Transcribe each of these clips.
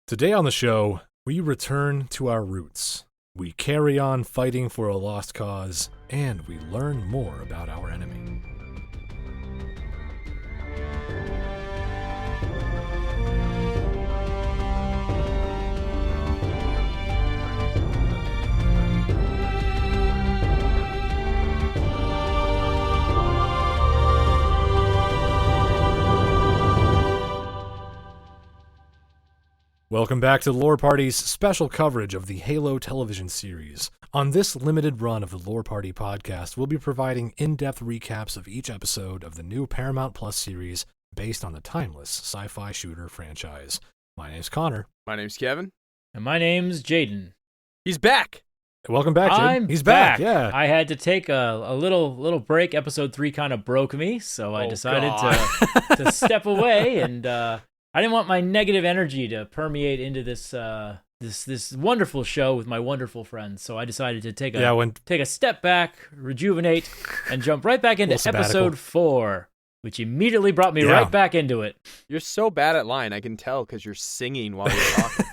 Today on the show, we return to our roots. We carry on fighting for a lost cause, and we learn more about our enemy. Welcome back to Lore Party's special coverage of the Halo television series. On this limited run of the Lore Party podcast, we'll be providing in-depth recaps of each episode of the new Paramount Plus series based on the timeless sci-fi shooter franchise. My name's Connor. My name's Kevin. And my name's Jaden. He's back. Welcome back, Jaden. He's back. Yeah. I had to take a little break. Episode 3 kind of broke me, so I decided to step away, and I didn't want my negative energy to permeate into this this wonderful show with my wonderful friends. So I decided to take a step back, rejuvenate, and jump right back into episode 4, which immediately brought me right back into it. You're so bad at line, I can tell, because you're singing while you're talking.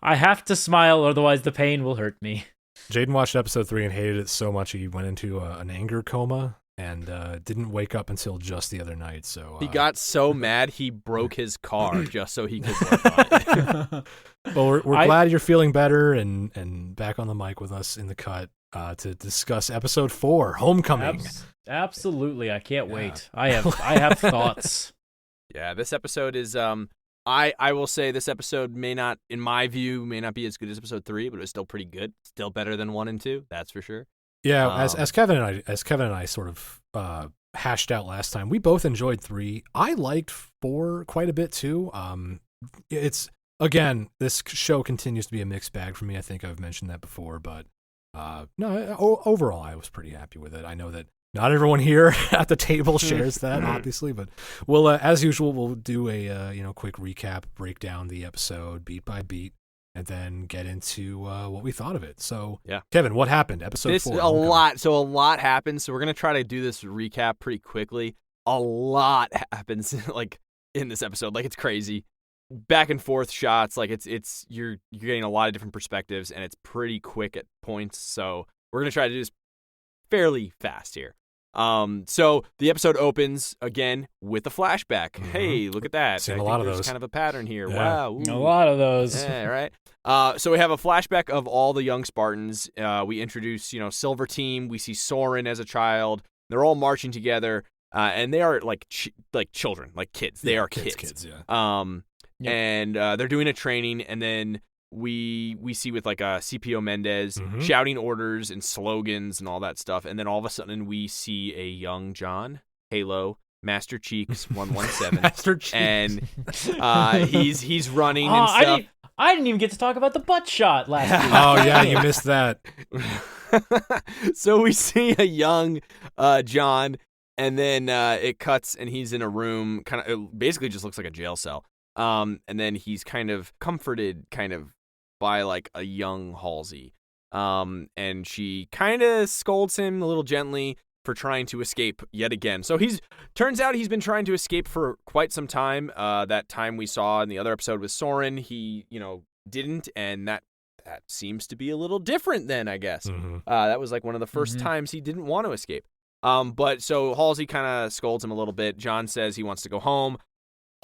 I have to smile, otherwise the pain will hurt me. Jaden watched episode 3 and hated it so much he went into an anger coma and didn't wake up until just the other night. So he got so mad he broke his car just so he could work on it. Well, we're glad you're feeling better and back on the mic with us in the cut to discuss episode 4, Homecoming. Absolutely, I can't wait. I have thoughts. Yeah, this episode is I will say this episode may not, in my view, may not be as good as episode 3, but it was still pretty good. Still better than 1 and 2, that's for sure. Yeah, as Kevin and I sort of hashed out last time, we both enjoyed 3. I liked 4 quite a bit too. It's again, this show continues to be a mixed bag for me. I think I've mentioned that before, but overall, I was pretty happy with it. I know that not everyone here at the table shares that, obviously, but we'll, as usual, we'll do a quick recap, break down the episode beat by beat, and then get into what we thought of it. So, yeah, Kevin, what happened? Episode 4. A lot happened. So we're gonna try to do this recap pretty quickly. A lot happens, like in this episode. Like it's crazy, back and forth shots. Like it's you're getting a lot of different perspectives, and it's pretty quick at points. So we're gonna try to do this fairly fast here. So the episode opens again with a flashback. Mm-hmm. Hey, look at that. Seen a lot of those. Kind of a pattern here. Yeah. Wow. Ooh. A lot of those. Yeah, right. So we have a flashback of all the young Spartans. We introduce, Silver Team. We see Soren as a child. They're all marching together, and they are like children, like kids. They are kids. Yeah. And they're doing a training, and then we see with like CPO Mendez shouting orders and slogans and all that stuff, and then all of a sudden we see a young John, Halo, Master Cheeks 117, Master Cheeks, and he's running and stuff. I didn't even get to talk about the butt shot last week. Oh yeah, you missed that. So we see a young John, and then it cuts, and he's in a room, it basically just looks like a jail cell. And then he's kind of comforted, by like a young Halsey. And she kind of scolds him a little gently for trying to escape yet again. So turns out he's been trying to escape for quite some time. That time we saw in the other episode with Soren, he, didn't, and that seems to be a little different then, I guess. Mm-hmm. That was like one of the first times he didn't want to escape. But so Halsey kind of scolds him a little bit. John says he wants to go home.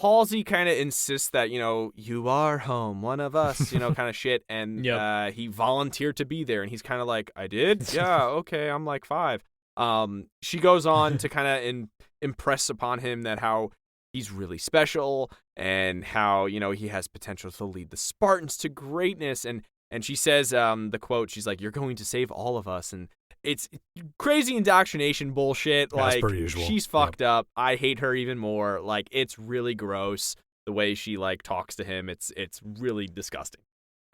Halsey kind of insists that, you are home, one of us, kind of shit. And he volunteered to be there. And he's kind of like, I did? Yeah, okay, I'm like 5. She goes on to kind of impress upon him that how he's really special and how, he has potential to lead the Spartans to greatness. And she says the quote, she's like, you're going to save all of us. And it's crazy indoctrination bullshit. As like, per usual. She's fucked up. I hate her even more. Like, it's really gross the way she like talks to him. It's really disgusting.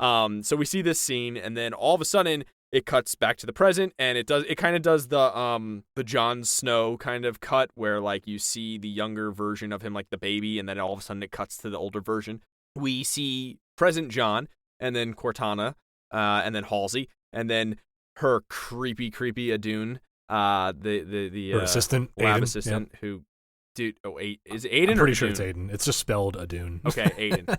So we see this scene, and then all of a sudden it cuts back to the present, and it kind of does the Jon Snow kind of cut where like you see the younger version of him, like the baby, and then all of a sudden it cuts to the older version. We see present John, and then Cortana, and then Halsey, and then her creepy Adun, the her assistant, lab Aiden, assistant, who, dude, is it Aiden? I'm pretty sure it's Aiden. It's just spelled Adun. Okay, Aiden.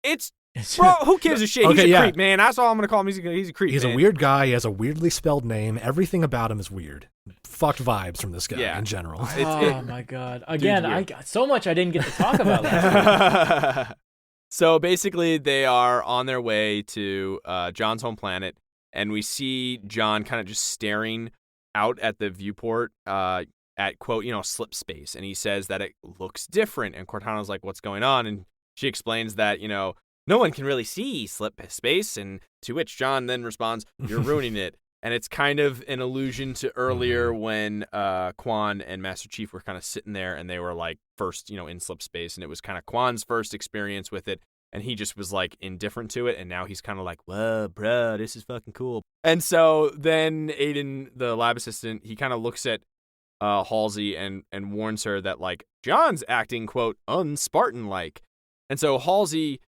It's bro. Who gives a shit? Okay, He's a creep, man. That's all I'm gonna call him. He's a creep. He's man. a weird guy. He has a weirdly spelled name. Everything about him is weird. Fucked vibes from this guy in general. Oh my god! Again, I got so much I didn't get to talk about last week. So basically, they are on their way to John's home planet, and we see John kind of just staring out at the viewport at, quote, slip space. And he says that it looks different. And Cortana's like, what's going on? And she explains that, no one can really see slip space. And to which John then responds, you're ruining it. And it's kind of an allusion to earlier when Quan and Master Chief were kind of sitting there and they were like first, in slip space. And it was kind of Quan's first experience with it. And he just was like indifferent to it. And now he's kind of like, whoa, bro, this is fucking cool. And so then Aiden, the lab assistant, he kind of looks at Halsey and warns her that like John's acting, quote, un-Spartan-like. And so Halsey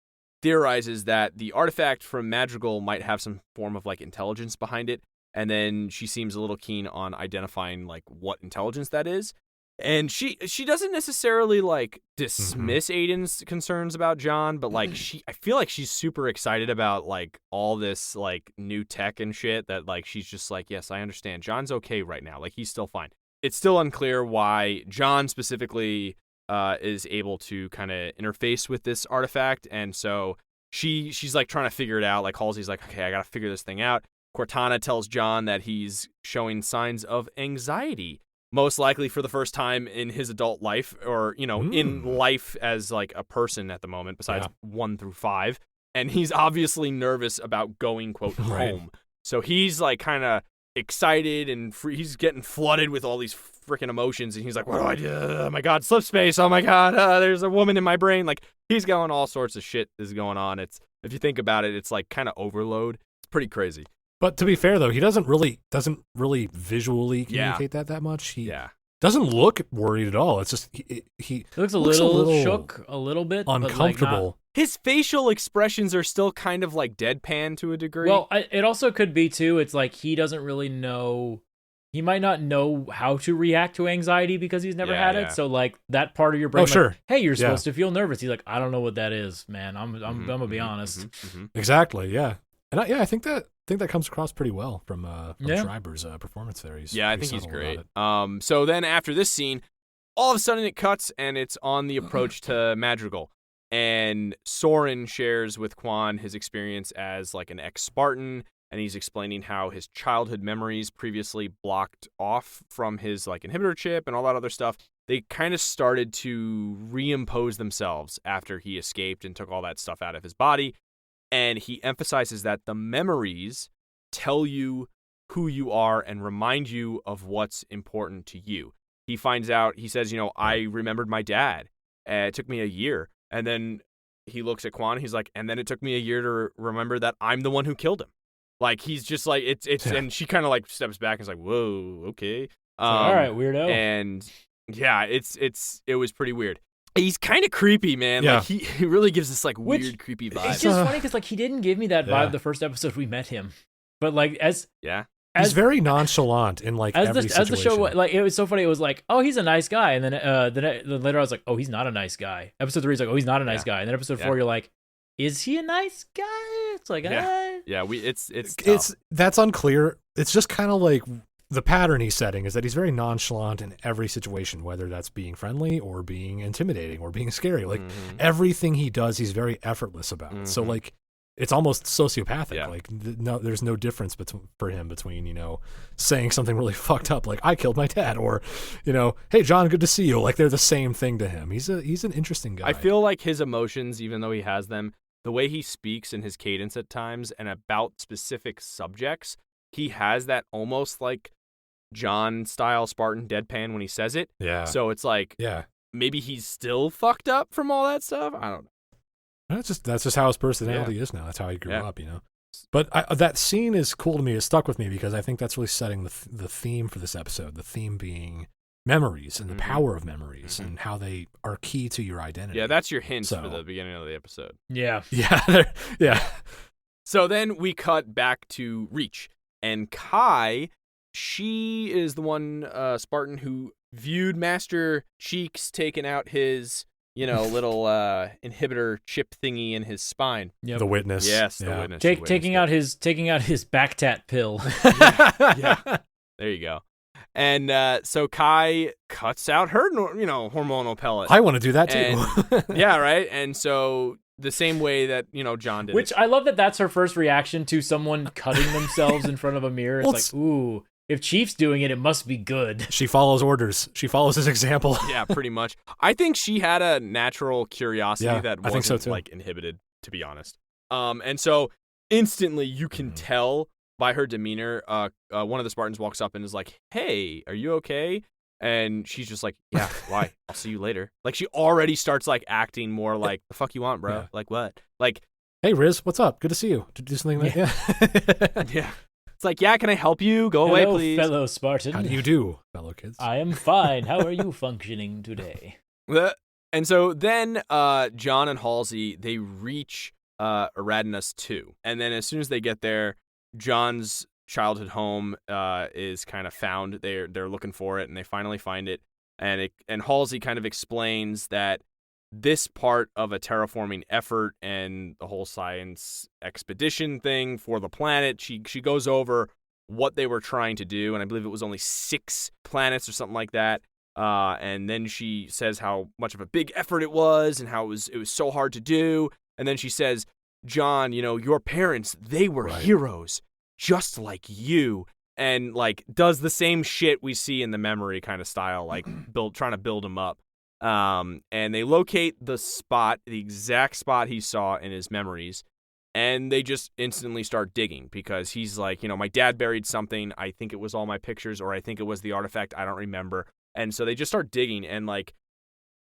theorizes that the artifact from Madrigal might have some form of like intelligence behind it. And then she seems a little keen on identifying like what intelligence that is. And she doesn't necessarily like dismiss Aiden's concerns about John, but like I feel like she's super excited about like all this like new tech and shit that like she's just like, yes, I understand. John's okay right now. Like he's still fine. It's still unclear why John specifically is able to kind of interface with this artifact. And so she's like trying to figure it out. Like Halsey's like, okay, I got to figure this thing out. Cortana tells John that he's showing signs of anxiety, most likely for the first time in his adult life or, in life as like a person at the moment besides 1 through 5. And he's obviously nervous about going, quote, home. So he's like kind of excited and he's getting flooded with all these freaking emotions. And he's like, what do I do? Oh my God, slip space. Oh my God, there's a woman in my brain. Like he's going all sorts of shit is going on. It's, if you think about it, it's like kind of overload. It's pretty crazy. But to be fair, though, he doesn't really visually communicate that much. He doesn't look worried at all. It's just he looks a little shook, a little bit, uncomfortable. But like his facial expressions are still kind of like deadpan to a degree. Well, it also could be too. It's like he doesn't really know. He might not know how to react to anxiety because he's never had it. So like that part of your brain, hey, you're supposed to feel nervous. He's like, I don't know what that is, man. I'm gonna be honest. Exactly. Yeah. And I think that comes across pretty well from Schreiber's performance there. I think he's great. So then after this scene, all of a sudden it cuts and it's on the approach to Madrigal. And Soren shares with Quan his experience as like an ex-Spartan, and he's explaining how his childhood memories previously blocked off from his like inhibitor chip and all that other stuff. They kind of started to reimpose themselves after he escaped and took all that stuff out of his body. And he emphasizes that the memories tell you who you are and remind you of what's important to you. He finds out, he says, I remembered my dad. It took me a year. And then he looks at Quan. He's like, and then it took me a year to remember that I'm the one who killed him. Like, he's just like, and she kind of like steps back and is like, whoa, okay. All right, weirdo. And yeah, it was pretty weird. He's kind of creepy, man. Yeah. Like he really gives this like weird, creepy vibe. It's just funny because like he didn't give me that vibe the first episode we met him, but like he's very nonchalant in like every situation. As the show, like it was so funny. It was like, oh, he's a nice guy, and then later I was like, oh, he's not a nice guy. Episode 3 is like, oh, he's not a nice guy, and then episode 4 you're like, is he a nice guy? It's like, it's that's unclear. It's just kind of like. The pattern he's setting is that he's very nonchalant in every situation, whether that's being friendly or being intimidating or being scary. Like everything he does, he's very effortless about. So like it's almost sociopathic. Yeah. Like there's no difference for him between, saying something really fucked up, like I killed my dad, or, hey, John, good to see you. Like they're the same thing to him. He's an interesting guy. I feel like his emotions, even though he has them, the way he speaks and his cadence at times and about specific subjects, he has that almost like John style Spartan deadpan when he says it. Yeah. So it's like, maybe he's still fucked up from all that stuff. I don't know. That's just how his personality is now. That's how he grew up, But that scene is cool to me. It stuck with me because I think that's really setting the theme for this episode. The theme being memories and the power of memories and how they are key to your identity. Yeah, that's your hint for the beginning of the episode. Yeah. Yeah. So then we cut back to Reach. And Kai, she is the one Spartan who viewed Master Cheeks taking out his, little inhibitor chip thingy in his spine. Yep. The witness. Yes, the witness. Taking out his Bactat pill. Yeah. There you go. And so Kai cuts out her, hormonal pellet. I want to do that too. Yeah, right. And so the same way that John did. Which I love that's her first reaction to someone cutting themselves in front of a mirror. It's like, ooh. If Chief's doing it, it must be good. She follows orders. She follows his example. Yeah, pretty much. I think she had a natural curiosity that wasn't so too. Inhibited, to be honest. And so instantly you can tell by her demeanor, one of the Spartans walks up and is like, "Hey, are you okay?" And she's just like, "Yeah, why? I'll see you later." Like she already starts acting more like, "The fuck you want, bro? Yeah. Like what? Like, hey Riz, what's up? Good to see you. To do something like yeah. It's like, yeah, can I help you? Go away, please. Fellow Spartan. How do you do, fellow kids? I am fine. How are you functioning today? And so then John and Halsey, they reach Eridanus 2. And then as soon as they get there, John's childhood home is kind of found. They're looking for it, and they finally find it. And Halsey kind of explains that this part of a terraforming effort and the whole science expedition thing for the planet, she goes over what they were trying to do, and I believe it was only 6 planets or something like that. And then she says how much of a big effort it was and how it was so hard to do. And then she says, John, your parents, they were heroes just like you. And does the same shit we see in the Memory kind of style, trying to build him up. And they locate the exact spot he saw in his memories, and they just instantly start digging because he's like, my dad buried something. I think it was all my pictures, or I think it was the artifact. I don't remember. And so they just start digging, and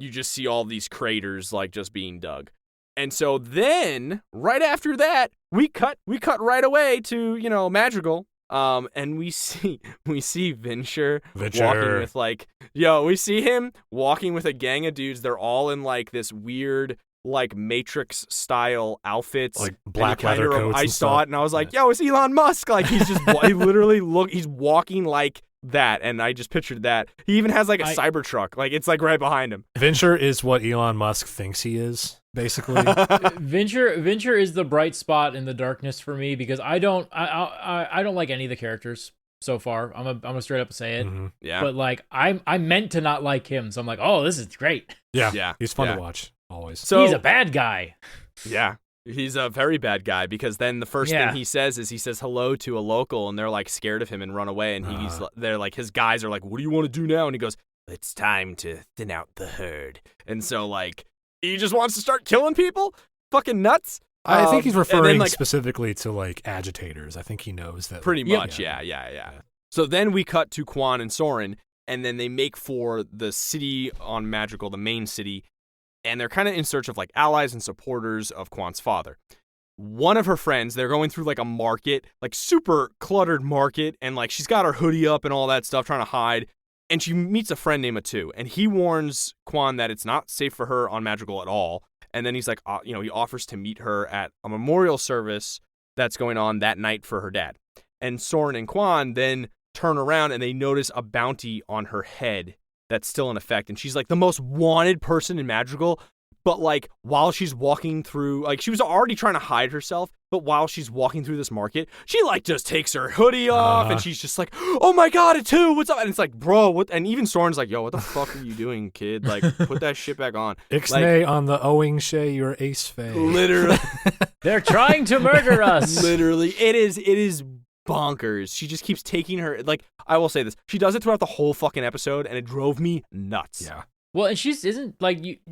you just see all these craters just being dug. And so then right after that, we cut right away to, Madrigal. And we see Vinsher walking with we see him walking with a gang of dudes. They're all in this weird Matrix style outfits, black leather coats. I saw it and I was like, yo, it's Elon Musk. He's just he's walking like that, and I just pictured that. He even has a Cybertruck, it's right behind him. Vinsher is what Elon Musk thinks he is, basically. Vinsher is the bright spot in the darkness for me because I don't like any of the characters so far. I'm gonna straight up say it. Mm-hmm. Yeah. But I meant to not like him, so I'm like, oh, this is great. Yeah. He's fun to watch always. So he's a bad guy. Yeah. He's a very bad guy because then the first thing he says is he says hello to a local, and they're scared of him and run away, and they're his guys are like, what do you want to do now? And he goes, it's time to thin out the herd. And so he just wants to start killing people? Fucking nuts. I think he's referring specifically to agitators. I think he knows that. Pretty much, yeah. So then we cut to Quan and Soren, and then they make for the city on Madrigal, the main city, and they're kind of in search of allies and supporters of Quan's father. One of her friends, they're going through a market, super cluttered market, and she's got her hoodie up and all that stuff, trying to hide. And she meets a friend named Atu, and he warns Quan that it's not safe for her on Madrigal at all. And then he's he offers to meet her at a memorial service that's going on that night for her dad. And Soren and Quan then turn around and they notice a bounty on her head that's still in effect. And she's the most wanted person in Madrigal. But while she's walking through, she was already trying to hide herself, but while she's walking through this market, she just takes her hoodie off, and she's just oh my god, Atu, what's up? And it's bro, what? And even Soren's yo, what the fuck are you doing, kid? Put that shit back on. Ixnay on the Owing Shay, your ace fay. Literally. They're trying to murder us. Literally. It is bonkers. She just keeps taking her, I will say this, she does it throughout the whole fucking episode, and it drove me nuts. Yeah. Well, and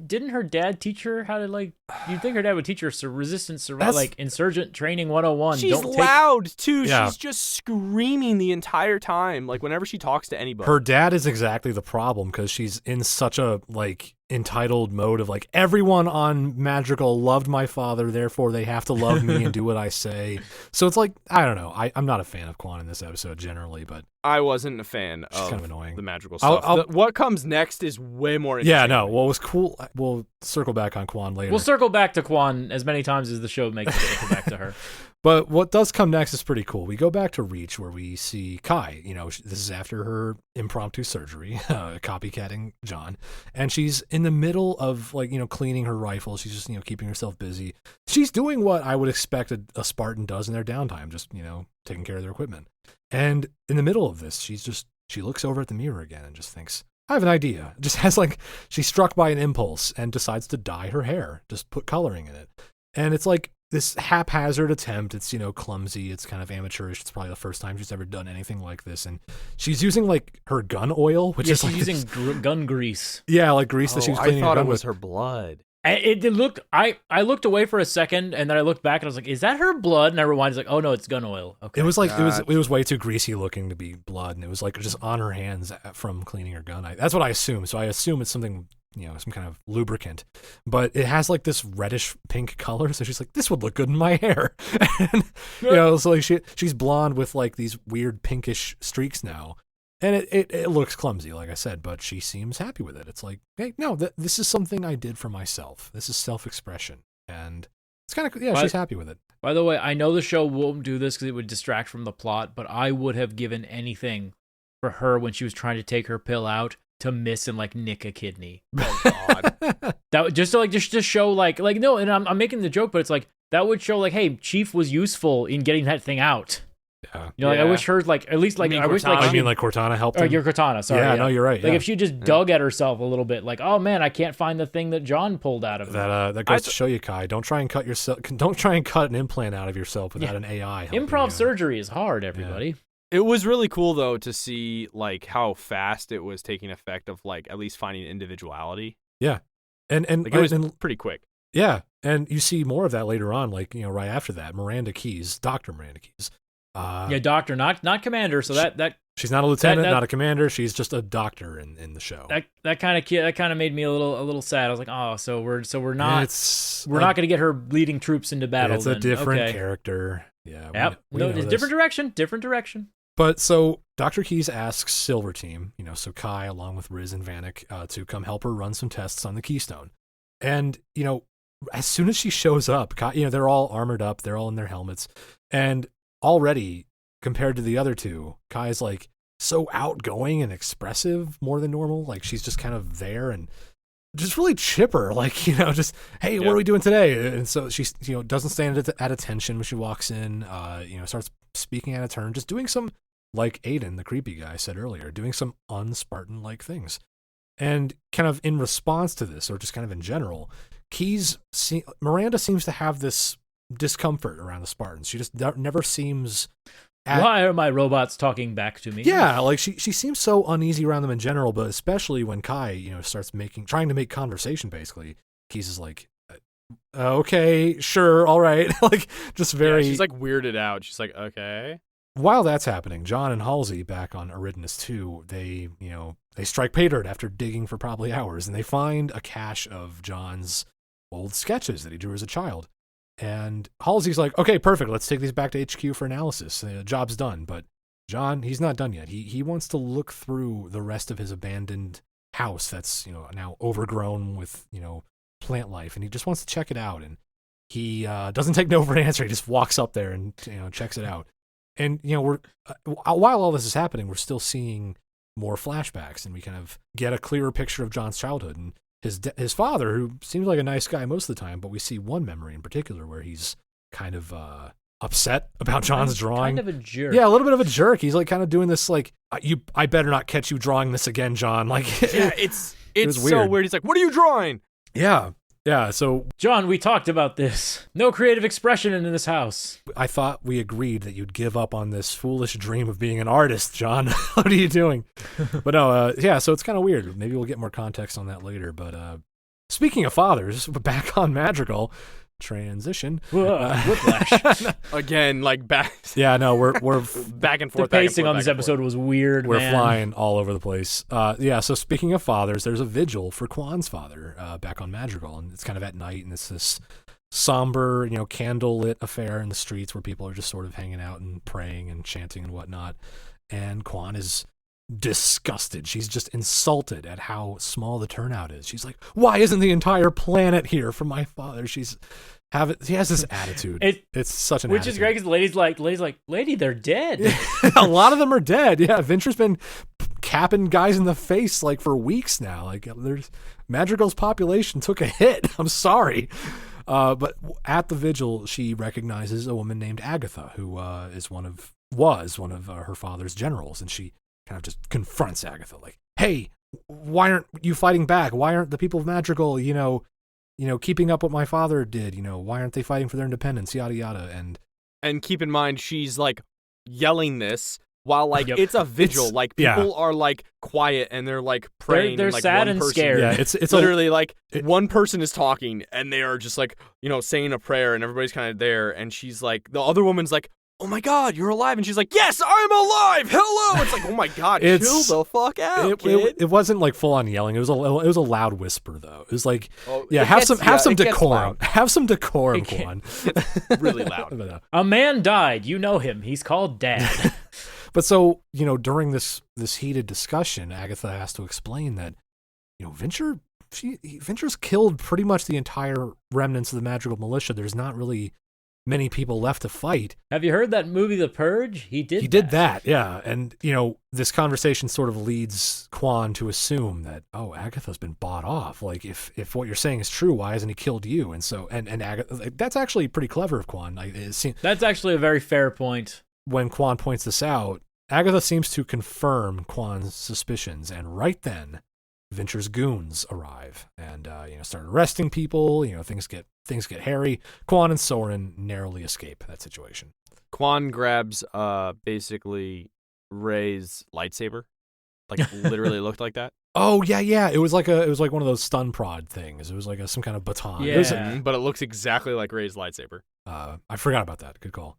didn't her dad teach her how to you'd think her dad would teach her resistance survival, insurgent training 101. She's loud too. Yeah. She's just screaming the entire time, whenever she talks to anybody. Her dad is exactly the problem because she's in such a entitled mode of everyone on Madrigal loved my father, therefore they have to love me and do what I say. So it's I don't know. I'm not a fan of Quan in this episode generally, but I wasn't a fan of kind of annoying. The Madrigal stuff. What comes next is way more interesting. Yeah, no. What was cool, we'll circle back on Quan later. We'll circle back to Quan as many times as the show makes it circle back to her. But what does come next is pretty cool. We go back to Reach where we see Kai. This is after her impromptu surgery, copycatting John. And she's in the middle of cleaning her rifle. She's just, keeping herself busy. She's doing what I would expect a Spartan does in their downtime, just, taking care of their equipment. And in the middle of this, she looks over at the mirror again and just thinks, I have an idea. Just has she's struck by an impulse and decides to dye her hair, just put coloring in it. And it's like this haphazard attempt. It's, clumsy. It's kind of amateurish. It's probably the first time she's ever done anything like this. And she's using her gun oil, which is she's using gun grease. Yeah, grease that she was cleaning. I thought her it gun was with. her blood. It looked. I looked away for a second, and then I looked back, and I was like, "Is that her blood?" And I rewind. It's like, "Oh no, it's gun oil." Okay. It was it was way too greasy looking to be blood, and it was just on her hands from cleaning her gun. That's what I assume. So I assume it's something, some kind of lubricant. But it has this reddish pink color, so she's like, "This would look good in my hair." And so she's blonde with these weird pinkish streaks now. And it looks clumsy, like I said, but she seems happy with it. It's like, hey, no, this is something I did for myself. This is self-expression. And it's kind of, she's happy with it. By the way, I know the show won't do this because it would distract from the plot, but I would have given anything for her when she was trying to take her pill out to miss and nick a kidney. Oh, God. That would just to show no, and I'm making the joke, but it's that would show hey, Chief was useful in getting that thing out. Yeah. I wish her at least I wish Cortana helped him? You're Cortana, sorry. Yeah, no, you're right. If she just dug at herself a little bit, oh man, I can't find the thing that John pulled out of that goes to show you, Kai. Don't try and cut an implant out of yourself without an AI. Improv surgery is hard, everybody. Yeah. It was really cool though to see how fast it was taking effect of at least finding individuality. Yeah. And it was pretty quick. Yeah. And you see more of that later on, right after that, Dr. Miranda Keyes. Doctor, not commander. So that she's not a lieutenant, not a commander. She's just a doctor in the show. That kind of made me a little sad. I was like, oh, so we're not going to get her leading troops into battle. It's a different character. Yeah. Yep. It's different direction. But so Dr. Keyes asks Silver Team, so Kai along with Riz and Vanek, to come help her run some tests on the Keystone. And as soon as she shows up, Kai, they're all armored up, they're all in their helmets, and already, compared to the other two, Kai is so outgoing and expressive more than normal. She's just kind of there and just really chipper. Just, hey, what are we doing today? And so she, doesn't stand at attention when she walks in. Starts speaking out of turn, just doing some, like Aiden, the creepy guy, said earlier, doing some un-Spartan-like things. And kind of in response to this, or just kind of in general, Miranda seems to have this discomfort around the Spartans. She just never seems why are my robots talking back to me? Yeah, she seems so uneasy around them in general, but especially when Kai starts trying to make conversation. Basically Keyes is okay, sure, all right. Just very she's weirded out. She's okay. While that's happening, John and Halsey back on Eridanus 2, they strike pay dirt after digging for probably hours, and they find a cache of John's old sketches that he drew as a child. And Halsey's like, okay, perfect. Let's take these back to HQ for analysis. The job's done. But John, he's not done yet. He wants to look through the rest of his abandoned house that's, now overgrown with, plant life. And he just wants to check it out. And he doesn't take no for an answer. He just walks up there and, checks it out. And, we're while all this is happening, we're still seeing more flashbacks. And we kind of get a clearer picture of John's childhood. And his father, who seems like a nice guy most of the time, but we see one memory in particular where he's kind of upset about John's drawing. Kind of a jerk. Yeah, a little bit of a jerk. He's kind of doing this I better not catch you drawing this again, John. Yeah, it's so weird. He's like, what are you drawing? Yeah, so John, we talked about this. No creative expression in this house. I thought we agreed that you'd give up on this foolish dream of being an artist, John. What are you doing? But no, so it's kind of weird. Maybe we'll get more context on that later. But speaking of fathers, back on Madrigal, transition. Whiplash. Again, back. Yeah, no, we're back and forth. The pacing on this episode was weird. We're flying all over the place. So speaking of fathers, there's a vigil for Kwan's father back on Madrigal, and it's kind of at night, and it's this somber, candlelit affair in the streets where people are just sort of hanging out and praying and chanting and whatnot. And Kwan is disgusted. She's just insulted at how small the turnout is. She's like, why isn't the entire planet here for my father? She's he has this attitude. It's such an which attitude. is great because the lady's like, lady, they're dead. A lot of them are dead. Yeah, Venture's been capping guys in the face like for weeks now. Like there's Madrigal's population took a hit. I'm sorry. But at the vigil, she recognizes a woman named Agatha, who was one of her father's generals, and she kind of just confronts Agatha, like, "Hey, why aren't you fighting back? Why aren't the people of Madrigal, keeping up what my father did? Why aren't they fighting for their independence? Yada yada." And keep in mind, she's like yelling this while like it's a vigil. Like people are like quiet and they're like praying. They're and, like, sad one and person, scared. Yeah, it's literally one person is talking and they are just like saying a prayer and everybody's kind of there. And she's like, the other woman's like, "Oh my God, you're alive!" And she's like, "Yes, I'm alive. Hello." It's like, oh my God, chill the fuck out, kid. It wasn't like full on yelling. It was a loud whisper though. It was like, have some decorum. Have some decorum, Quan. It's really loud. A man died. You know him. He's called Dad. But so during this heated discussion, Agatha has to explain that Venture's killed pretty much the entire remnants of the Madrigal militia. There's not really many people left to fight. Have you heard that movie, The Purge? He did that, yeah. And, this conversation sort of leads Quan to assume that, Agatha's been bought off. Like, if what you're saying is true, why hasn't he killed you? And so, and Agatha, that's actually pretty clever of Quan. That's actually a very fair point. When Quan points this out, Agatha seems to confirm Quan's suspicions, and right then, Venture's goons arrive and start arresting people. Things get hairy. Quan and Soren narrowly escape that situation. Quan grabs basically Ray's lightsaber, like literally looked like that. Oh yeah. It was like one of those stun prod things. It was like some kind of baton. Yeah, but it looks exactly like Ray's lightsaber. I forgot about that. Good call.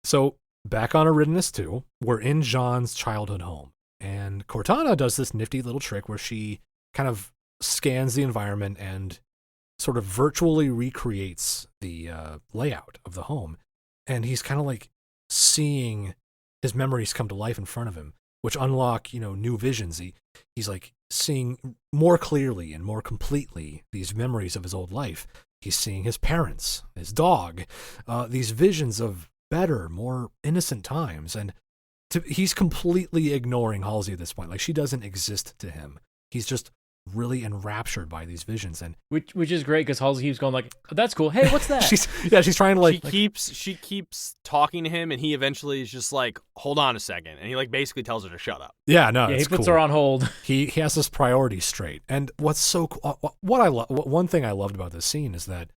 So back on Eridanus 2, we're in Jean's childhood home. And Cortana does this nifty little trick where she kind of scans the environment and sort of virtually recreates the layout of the home. And he's kind of like seeing his memories come to life in front of him, which unlock, new visions. He's like seeing more clearly and more completely these memories of his old life. He's seeing his parents, his dog, these visions of better, more innocent times. And he's completely ignoring Halsey at this point. Like, she doesn't exist to him. He's just really enraptured by these visions, and which is great because Halsey keeps going like, "Oh, that's cool. Hey, what's that?" she's trying to she keeps talking to him, and he eventually is just like, "Hold on a second," and he like basically tells her to shut up. Yeah, no, he puts cool. her on hold. He has his priorities straight, and what's so one thing I loved about this scene is that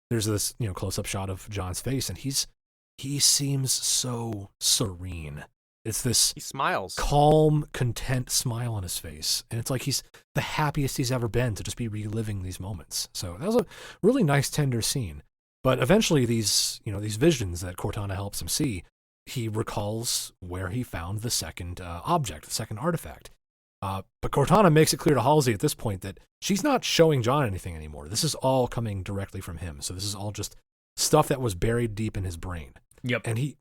there's this close up shot of John's face, and he seems so serene. It's this he smiles, calm, content smile on his face. And it's like he's the happiest he's ever been to just be reliving these moments. So that was a really nice, tender scene. But eventually these visions that Cortana helps him see, he recalls where he found the second object, the second artifact. But Cortana makes it clear to Halsey at this point that she's not showing John anything anymore. This is all coming directly from him. So this is all just stuff that was buried deep in his brain. Yep. And he,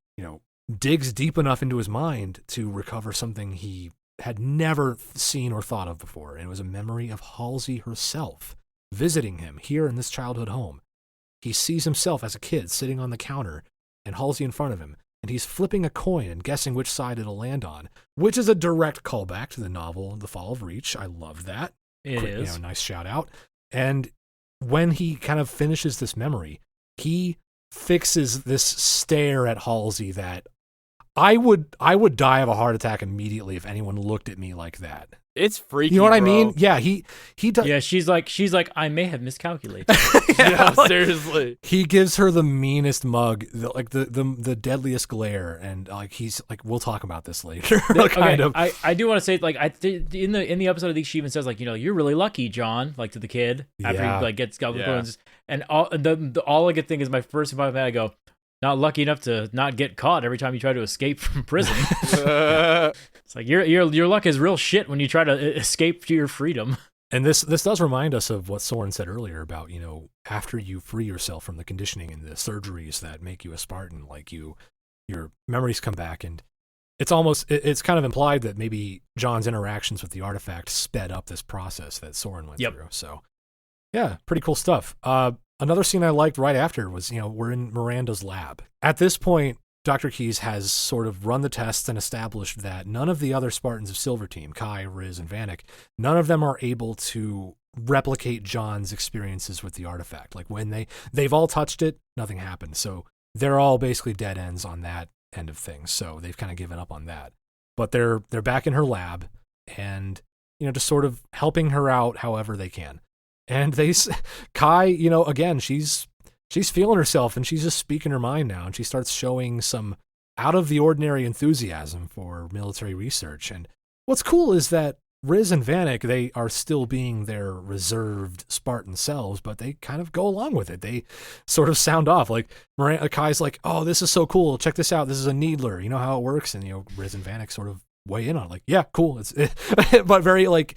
digs deep enough into his mind to recover something he had never seen or thought of before. And it was a memory of Halsey herself visiting him here in this childhood home. He sees himself as a kid sitting on the counter and Halsey in front of him, and he's flipping a coin and guessing which side it'll land on, which is a direct callback to the novel The Fall of Reach. I love that. It is. Nice shout out. And when he kind of finishes this memory, he fixes this stare at Halsey that I would die of a heart attack immediately if anyone looked at me like that. It's freaky. You know what bro. I mean? Yeah, he does. Yeah, she's like, I may have miscalculated. Yeah, seriously. He gives her the meanest mug, the deadliest glare, and he's like, we'll talk about this later. kind of. I do want to say, in the episode of these, she even says like, you're really lucky, John, like to the kid after he gets got the coins, and all I could think is my first thought. I go, not lucky enough to not get caught every time you try to escape from prison. It's like your luck is real shit when you try to escape to your freedom. And this does remind us of what Soren said earlier about, after you free yourself from the conditioning and the surgeries that make you a Spartan, like your memories come back, and it's kind of implied that maybe John's interactions with the artifact sped up this process that Soren went through. So yeah, pretty cool stuff. Another scene I liked right after was, we're in Miranda's lab. At this point, Dr. Keyes has sort of run the tests and established that none of the other Spartans of Silver Team, Kai, Riz, and Vanek, none of them are able to replicate John's experiences with the artifact. Like when they've all touched it, nothing happened. So they're all basically dead ends on that end of things. So they've kind of given up on that. But they're back in her lab and, just sort of helping her out however they can. And Kai, again, she's feeling herself and she's just speaking her mind now. And she starts showing some out of the ordinary enthusiasm for military research. And what's cool is that Riz and Vanek, they are still being their reserved Spartan selves, but they kind of go along with it. They sort of sound off. Like Kai's like, oh, this is so cool. Check this out. This is a needler. You know how it works? And, Riz and Vanek sort of weigh in on it. Like, yeah, cool. But very like,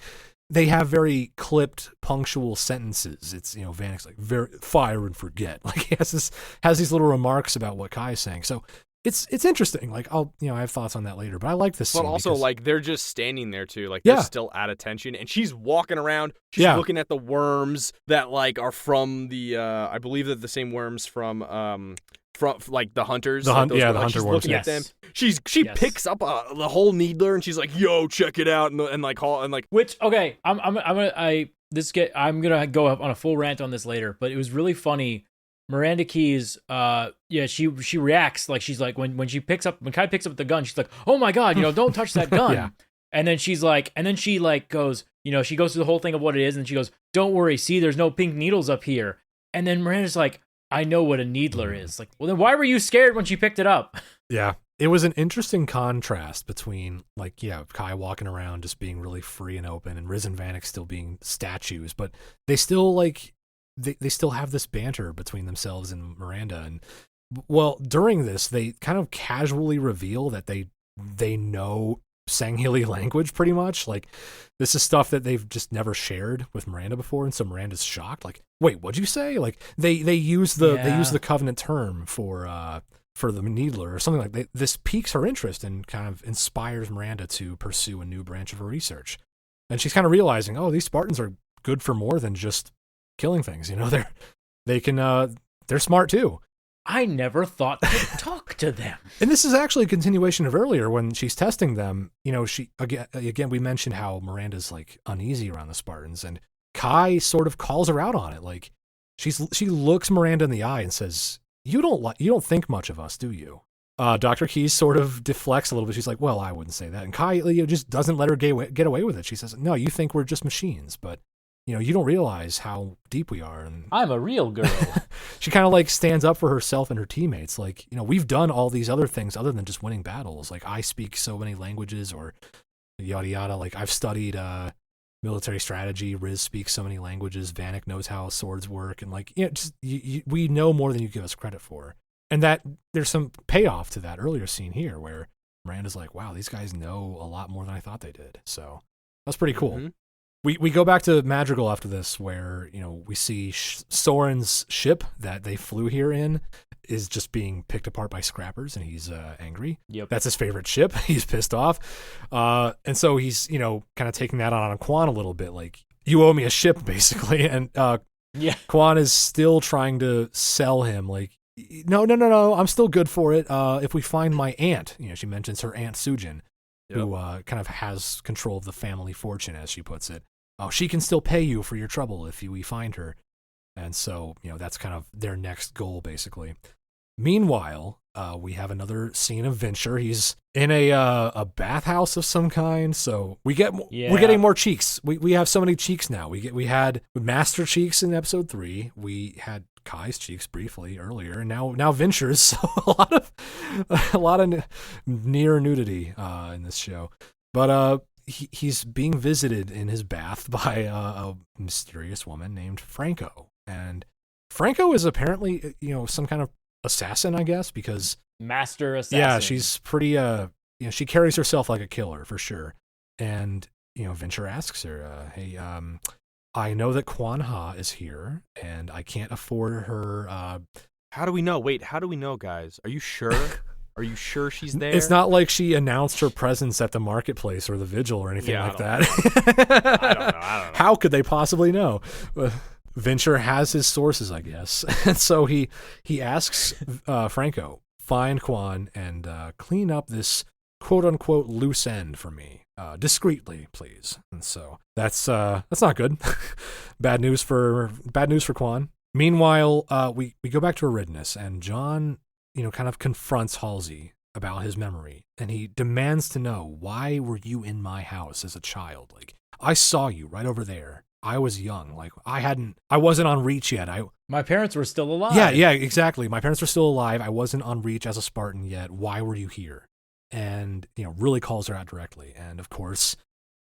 they have very clipped, punctual sentences. It's, Vanek's like, very fire and forget. Like he has these little remarks about what Kai is saying. So it's interesting. Like I have thoughts on that later, but I like this scene. But also like they're just standing there too. Like they're still at attention and she's walking around. She's looking at the worms that like are from the, I believe that the same worms from like the hunters. The hunter worms. She's looking at them. She picks up the whole needler and she's like, "Yo, check it out!" and like call and like. Which okay, I'm gonna go up on a full rant on this later, but it was really funny. Miranda Keyes, she reacts like she's like when Kai picks up the gun, she's like, "Oh my god, don't touch that gun." Yeah. And then she goes, she goes through the whole thing of what it is, and she goes, "Don't worry, see, there's no pink needles up here." And then Miranda's like, I know what a needler is. Like, well, then why were you scared when she picked it up? Yeah. It was an interesting contrast between, like, Kai walking around just being really free and open and Riz and Vanek still being statues, but they still, like, they still have this banter between themselves and Miranda. And, well, during this, they kind of casually reveal that they know Sangheili language pretty much. Like, this is stuff that they've just never shared with Miranda before, and so Miranda's shocked. Like, wait, what'd you say? Like, they use the Covenant term for the needler or something like that. This piques her interest and kind of inspires Miranda to pursue a new branch of her research. And she's kind of realizing, oh, these Spartans are good for more than just killing things. They're smart too. I never thought to talk to them. And this is actually a continuation of earlier when she's testing them. She again we mentioned how Miranda's like uneasy around the Spartans, and Kai sort of calls her out on it. Like she looks Miranda in the eye and says, "You don't think much of us, do you?" Dr. Keyes sort of deflects a little bit. She's like, "Well, I wouldn't say that." And Kai just doesn't let her get away with it. She says, "No, you think we're just machines, but you don't realize how deep we are." And I'm a real girl. She kind of like stands up for herself and her teammates. Like, we've done all these other things other than just winning battles. Like, I speak so many languages or yada yada. Like, I've studied military strategy. Riz speaks so many languages. Vanek knows how swords work. And like, we know more than you give us credit for. And that there's some payoff to that earlier scene here where Miranda's like, wow, these guys know a lot more than I thought they did. So that's pretty cool. Mm-hmm. We go back to Madrigal after this where, we see Soren's ship that they flew here in is just being picked apart by scrappers and he's angry. Yep. That's his favorite ship. He's pissed off. And so he's, kind of taking that on Quan a little bit. Like, you owe me a ship, basically. And Quan is still trying to sell him like, no, I'm still good for it. If we find my aunt, she mentions her Aunt Sujin, who kind of has control of the family fortune, as she puts it. Oh, she can still pay you for your trouble if we find her. And so, that's kind of their next goal, basically. Meanwhile, we have another scene of Venture. He's in a bathhouse of some kind. So we're getting more cheeks. We have so many cheeks now. We had Master Cheeks in episode 3. We had Kai's cheeks briefly earlier, and now Venture's. So a lot of near nudity in this show. But he's being visited in his bath by a mysterious woman named Franco. And Franco is apparently, some kind of assassin, I guess, because... Master assassin. Yeah, she's pretty, she carries herself like a killer, for sure. And, Venture asks her, hey, I know that Quan Ha is here, and I can't afford her... How do we know? Wait, how do we know, guys? Are you sure? Are you sure she's there? It's not like she announced her presence at the marketplace or the vigil or anything like that. I don't know. How could they possibly know? Venture has his sources, I guess. And so he asks Franco, find Quan and clean up this quote unquote loose end for me, discreetly, please. And so that's not good. Bad news for Quan. Meanwhile, we go back to Eridanus, and John, kind of confronts Halsey about his memory, and he demands to know, why were you in my house as a child? Like, I saw you right over there. I was young. Like, I wasn't on Reach yet. My parents were still alive. Yeah, exactly. My parents were still alive. I wasn't on Reach as a Spartan yet. Why were you here? And, really calls her out directly. And of course,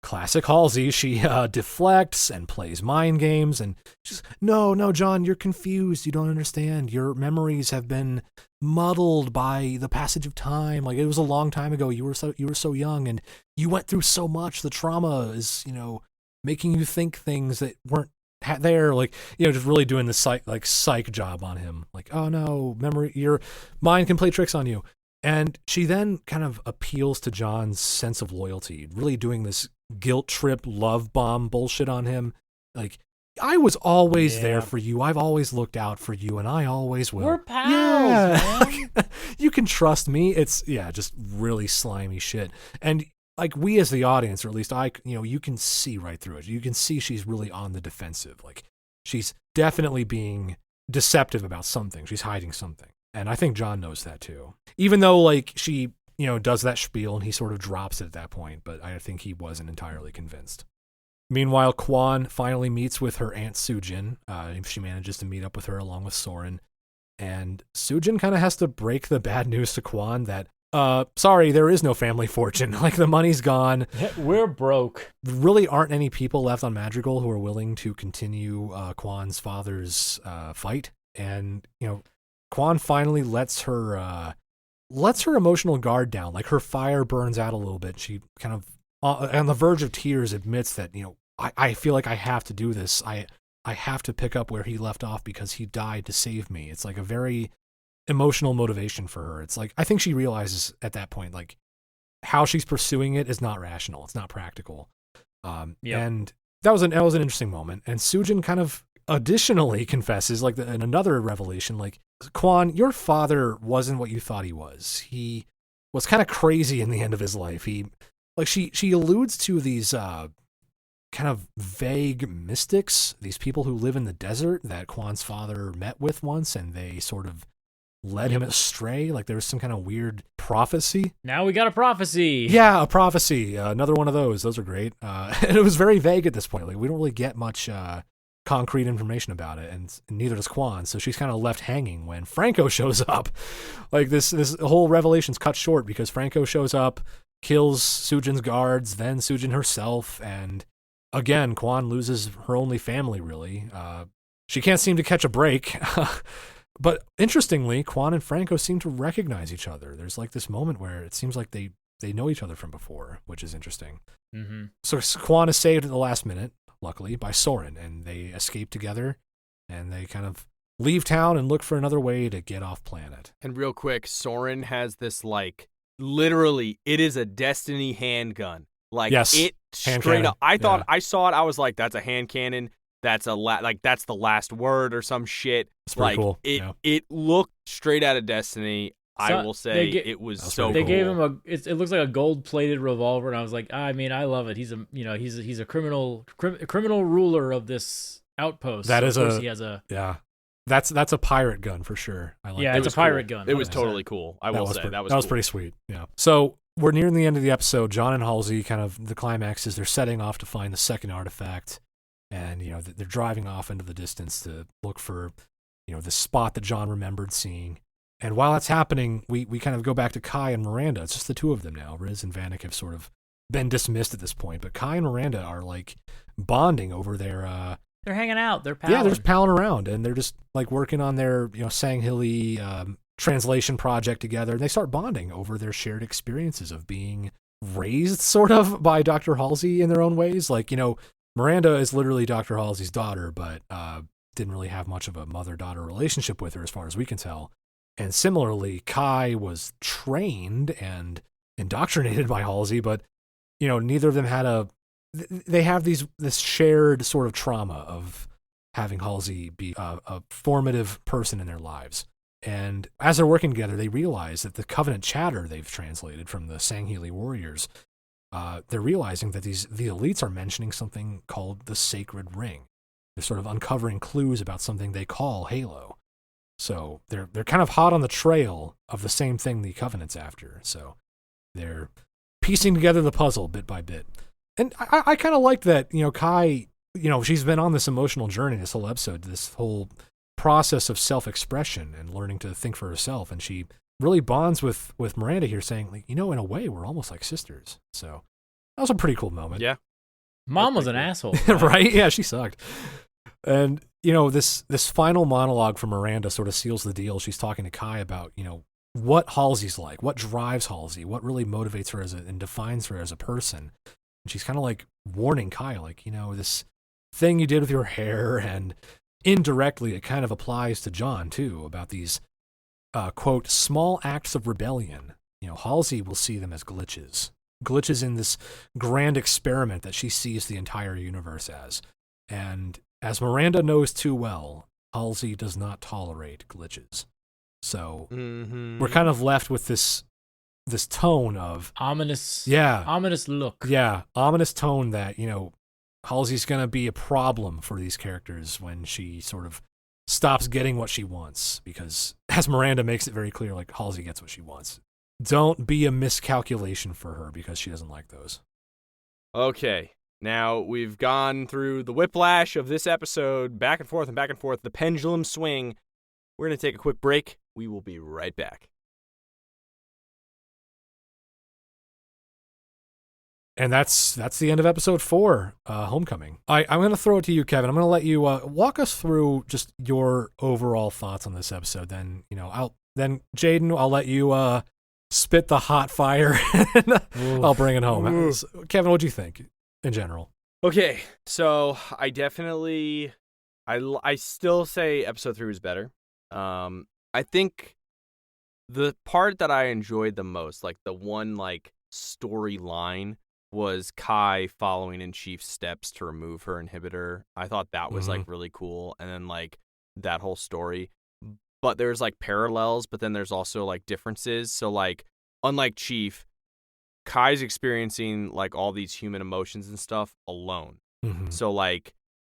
classic Halsey, she deflects and plays mind games, and she's, no, John, you're confused. You don't understand. Your memories have been muddled by the passage of time. Like, it was a long time ago. You were so young, and you went through so much. The trauma is, making you think things that weren't there. Like, just really doing the psych job on him. Like, oh no, memory, your mind can play tricks on you. And she then kind of appeals to John's sense of loyalty, really doing this guilt trip love bomb bullshit on him. Like, I was always there for you. I've always looked out for you, and I always will. We're pals, man. You can trust me. It's, just really slimy shit. And like, we as the audience, or at least I, you can see right through it. You can see she's really on the defensive. Like, she's definitely being deceptive about something. She's hiding something. And I think John knows that too. Even though, like, she, does that spiel and he sort of drops it at that point, but I think he wasn't entirely convinced. Meanwhile, Quan finally meets with her Aunt Sujin. She manages to meet up with her along with Soren. And Sujin kind of has to break the bad news to Quan that, sorry, there is no family fortune. Like, the money's gone. We're broke. There really aren't any people left on Madrigal who are willing to continue Quan's father's fight. And, Quan finally lets her emotional guard down. Like, her fire burns out a little bit. She kind of, on the verge of tears, admits that, I feel like I have to do this. I have to pick up where he left off because he died to save me. It's like a very emotional motivation for her. It's like, I think she realizes at that point, like, how she's pursuing it is not rational. It's not practical. And that was an interesting moment. And Sujin kind of additionally confesses, like, in another revelation, like, Quan, your father wasn't what you thought he was. He was kind of crazy in the end of his life. She alludes to these kind of vague mystics, these people who live in the desert that Quan's father met with once, and they sort of led him astray. Like, there was some kind of weird prophecy. Now we got a prophecy. Yeah, a prophecy. Another one of those. Those are great. And it was very vague at this point. Like, we don't really get much concrete information about it, and neither does Quan. So she's kind of left hanging when Franco shows up. Like, this whole revelation's cut short because Franco shows up, kills Sujin's guards, then Sujin herself, and again, Quan loses her only family, really. She can't seem to catch a break. But interestingly, Quan and Franco seem to recognize each other. There's like this moment where it seems like they know each other from before, which is interesting. Mm-hmm. So Quan is saved at the last minute, luckily, by Soren, and they escape together, and they kind of leave town and look for another way to get off planet. And real quick, Soren has this, like, literally, it is a Destiny handgun. Like, yes, it straight up. I thought, I saw it, I was like, that's a hand cannon. That's that's the last word or some shit. It's pretty cool. It looked straight out of Destiny. So I will say it was so They cool. gave him it looks like a gold-plated revolver, and I was like, I mean, I love it. He's a criminal ruler of this outpost. That so is he has a that's a pirate gun for sure. I like. Yeah, that. it's a pirate gun. It was totally cool. I will say that was pretty sweet. Yeah. So we're nearing the end of the episode. John and Halsey, kind of the climax is they're setting off to find the second artifact. And, they're driving off into the distance to look for, the spot that John remembered seeing. And while that's happening, we kind of go back to Kai and Miranda. It's just the two of them now. Riz and Vanek have sort of been dismissed at this point. But Kai and Miranda are, like, bonding over their... they're hanging out. They're palling. Yeah, they're just palling around. And they're just, like, working on their, Sanghili translation project together. And they start bonding over their shared experiences of being raised, sort of, by Dr. Halsey in their own ways. Like, Miranda is literally Dr. Halsey's daughter, but didn't really have much of a mother-daughter relationship with her as far as we can tell. And similarly, Kai was trained and indoctrinated by Halsey, but, neither of them had they have this shared sort of trauma of having Halsey be a formative person in their lives. And as they're working together, they realize that the Covenant chatter they've translated from the Sangheili warriors, they're realizing that the elites are mentioning something called the Sacred Ring. They're sort of uncovering clues about something they call Halo. So they're kind of hot on the trail of the same thing the Covenant's after. So they're piecing together the puzzle bit by bit. And I kind of like that, Kai, she's been on this emotional journey this whole episode, this whole process of self-expression and learning to think for herself. And she really bonds with Miranda here, saying, like, in a way, we're almost like sisters. So that was a pretty cool moment. Yeah. Mom was an asshole. Right? Yeah, she sucked. And, this final monologue from Miranda sort of seals the deal. She's talking to Kai about, what Halsey's like, what drives Halsey, what really motivates her and defines her as a person. And she's kind of like warning Kai, like, this thing you did with your hair, and indirectly it kind of applies to John too, about these, quote, small acts of rebellion. Halsey will see them as glitches in this grand experiment that she sees the entire universe as. And as Miranda knows too well, Halsey does not tolerate glitches. So we're kind of left with this tone of ominous look. Yeah, ominous tone that, Halsey's going to be a problem for these characters when she sort of stops getting what she wants, because as Miranda makes it very clear, like, Halsey gets what she wants. Don't be a miscalculation for her because she doesn't like those. Okay. Now, we've gone through the whiplash of this episode, back and forth, the pendulum swing. We're going to take a quick break. We will be right back. And that's the end of episode 4, Homecoming. I'm going to throw it to you, Kevin. I'm going to let you walk us through just your overall thoughts on this episode. Then, Jaden, I'll let you spit the hot fire, and I'll bring it home. Kevin, what'd you think in general? Okay, so I definitely, I still say episode 3 was better. I think the part that I enjoyed the most, like the one storyline, was Kai following in Chief's steps to remove her inhibitor. I thought that was really cool, and then that whole story. But there's parallels, but then there's also differences. So unlike Chief, Kai's experiencing all these human emotions and stuff alone. Mm-hmm. So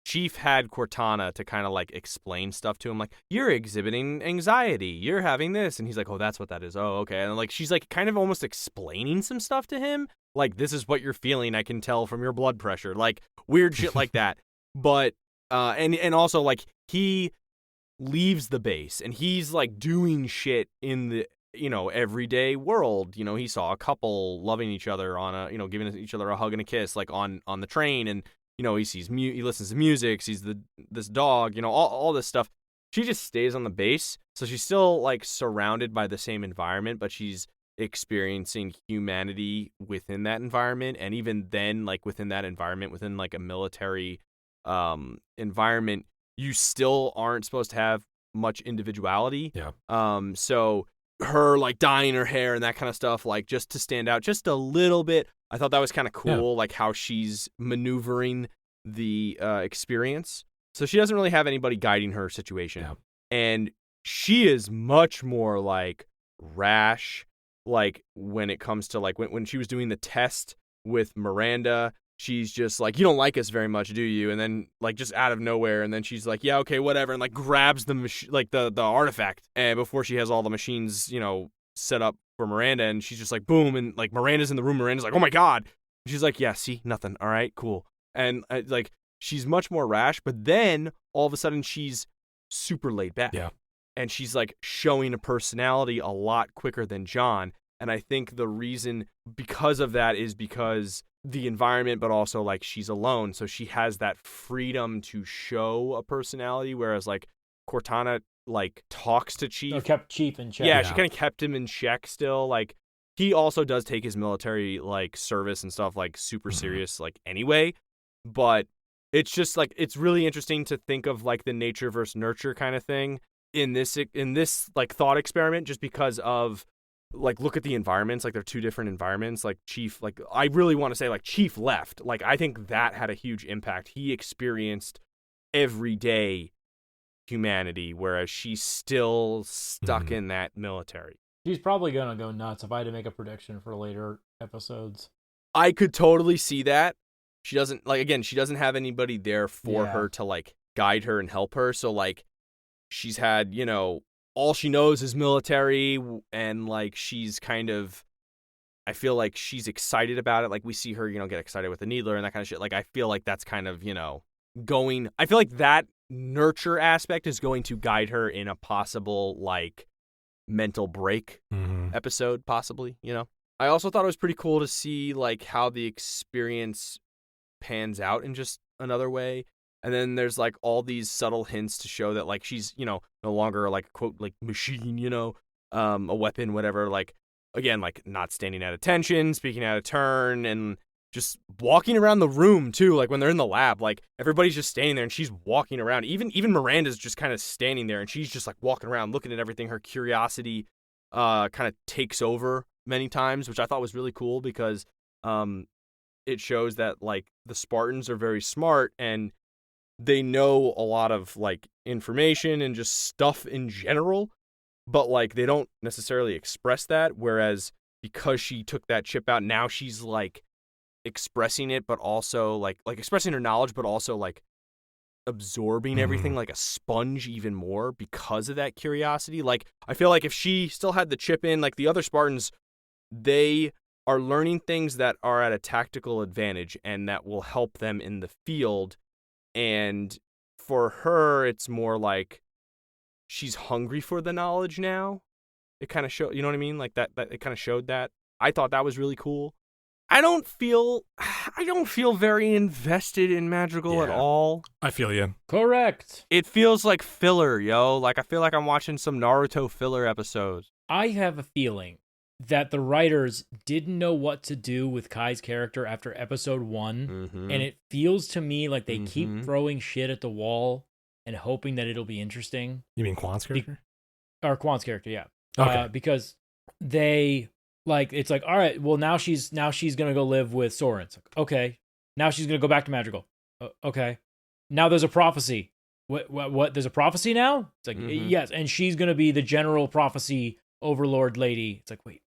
Chief had Cortana to kind of explain stuff to him, you're exhibiting anxiety, you're having this, and he's like, oh, that's what that is. Oh, okay. And she's kind of almost explaining some stuff to him, this is what you're feeling, I can tell from your blood pressure, weird shit like that. But and also he leaves the base and he's doing shit in the everyday world. He saw a couple loving each other on a giving each other a hug and a kiss on the train, and he sees he listens to music, sees this dog, all this stuff. She just stays on the base, so she's still surrounded by the same environment, but she's experiencing humanity within that environment. And even then, within that environment, within a military environment, you still aren't supposed to have much individuality. Yeah. So her dyeing her hair and that kind of stuff, just to stand out just a little bit, I thought that was kind of cool. Yeah. How she's maneuvering the experience. So she doesn't really have anybody guiding her situation. Yeah. And she is much more rash, when it comes to when she was doing the test with Miranda. She's just you don't like us very much, do you? And then just out of nowhere, and then she's yeah, okay, whatever, and grabs the the artifact, and before she has all the machines set up for Miranda, and she's just boom, and Miranda's in the room. Miranda's oh my god, and she's yeah, see, nothing, all right, cool. And she's much more rash, but then all of a sudden she's super laid back. Yeah. And she's showing a personality a lot quicker than John. And I think the reason because of that is because the environment, but also she's alone, so she has that freedom to show a personality, whereas Cortana talks to Chief. Or kept Chief in check. Yeah, she kind of kept him in check still. He also does take his military service and stuff super serious anyway, but it's just it's really interesting to think of the nature versus nurture kind of thing in this thought experiment, just because of look at the environments. They're two different environments. Chief, I really want to say Chief left. I think that had a huge impact. He experienced everyday humanity, whereas she's still stuck in that military. She's probably gonna go nuts if I had to make a prediction for later episodes. I could totally see that. She doesn't have anybody there for her to like guide her and help her. So like she's had, all she knows is military, and like she's kind of, I feel like she's excited about it. Like we see her, get excited with the needler and that kind of shit. Like I feel like that's kind of, I feel like that nurture aspect is going to guide her in a possible like mental break episode, possibly, I also thought it was pretty cool to see like how the experience pans out in just another way. And then there's like all these subtle hints to show that like she's, no longer like quote like machine, a weapon, whatever. Like again, like not standing at attention, speaking out of turn, and just walking around the room too. Like when they're in the lab, like everybody's just standing there and she's walking around. Even Miranda's just kind of standing there and she's just like walking around, looking at everything. Her curiosity kind of takes over many times, which I thought was really cool because it shows that like the Spartans are very smart and they know a lot of like information and just stuff in general, but like they don't necessarily express that. Whereas because she took that chip out, now she's like expressing it, but also like expressing her knowledge, but also like absorbing everything like a sponge even more because of that curiosity. Like I feel like if she still had the chip in, like the other Spartans, they are learning things that are at a tactical advantage and that will help them in the field. And for her, it's more like she's hungry for the knowledge now. It kind of showed, you know what I mean? Like that it kind of showed that. I thought that was really cool. I don't feel very invested in Madrigal at all. I feel you. Correct. It feels like filler, yo. Like I feel like I'm watching some Naruto filler episodes. I have a feeling that the writers didn't know what to do with Kai's character after episode 1, and it feels to me like they keep throwing shit at the wall and hoping that it'll be interesting. You mean Quan's character? Or Quan's character, yeah. Okay. Because they like it's like, all right, well now she's gonna go live with Soren. It's like, okay, now she's gonna go back to Madrigal. Okay, now there's a prophecy. What? There's a prophecy now? It's like yes, and she's gonna be the general prophecy overlord lady. It's like, wait.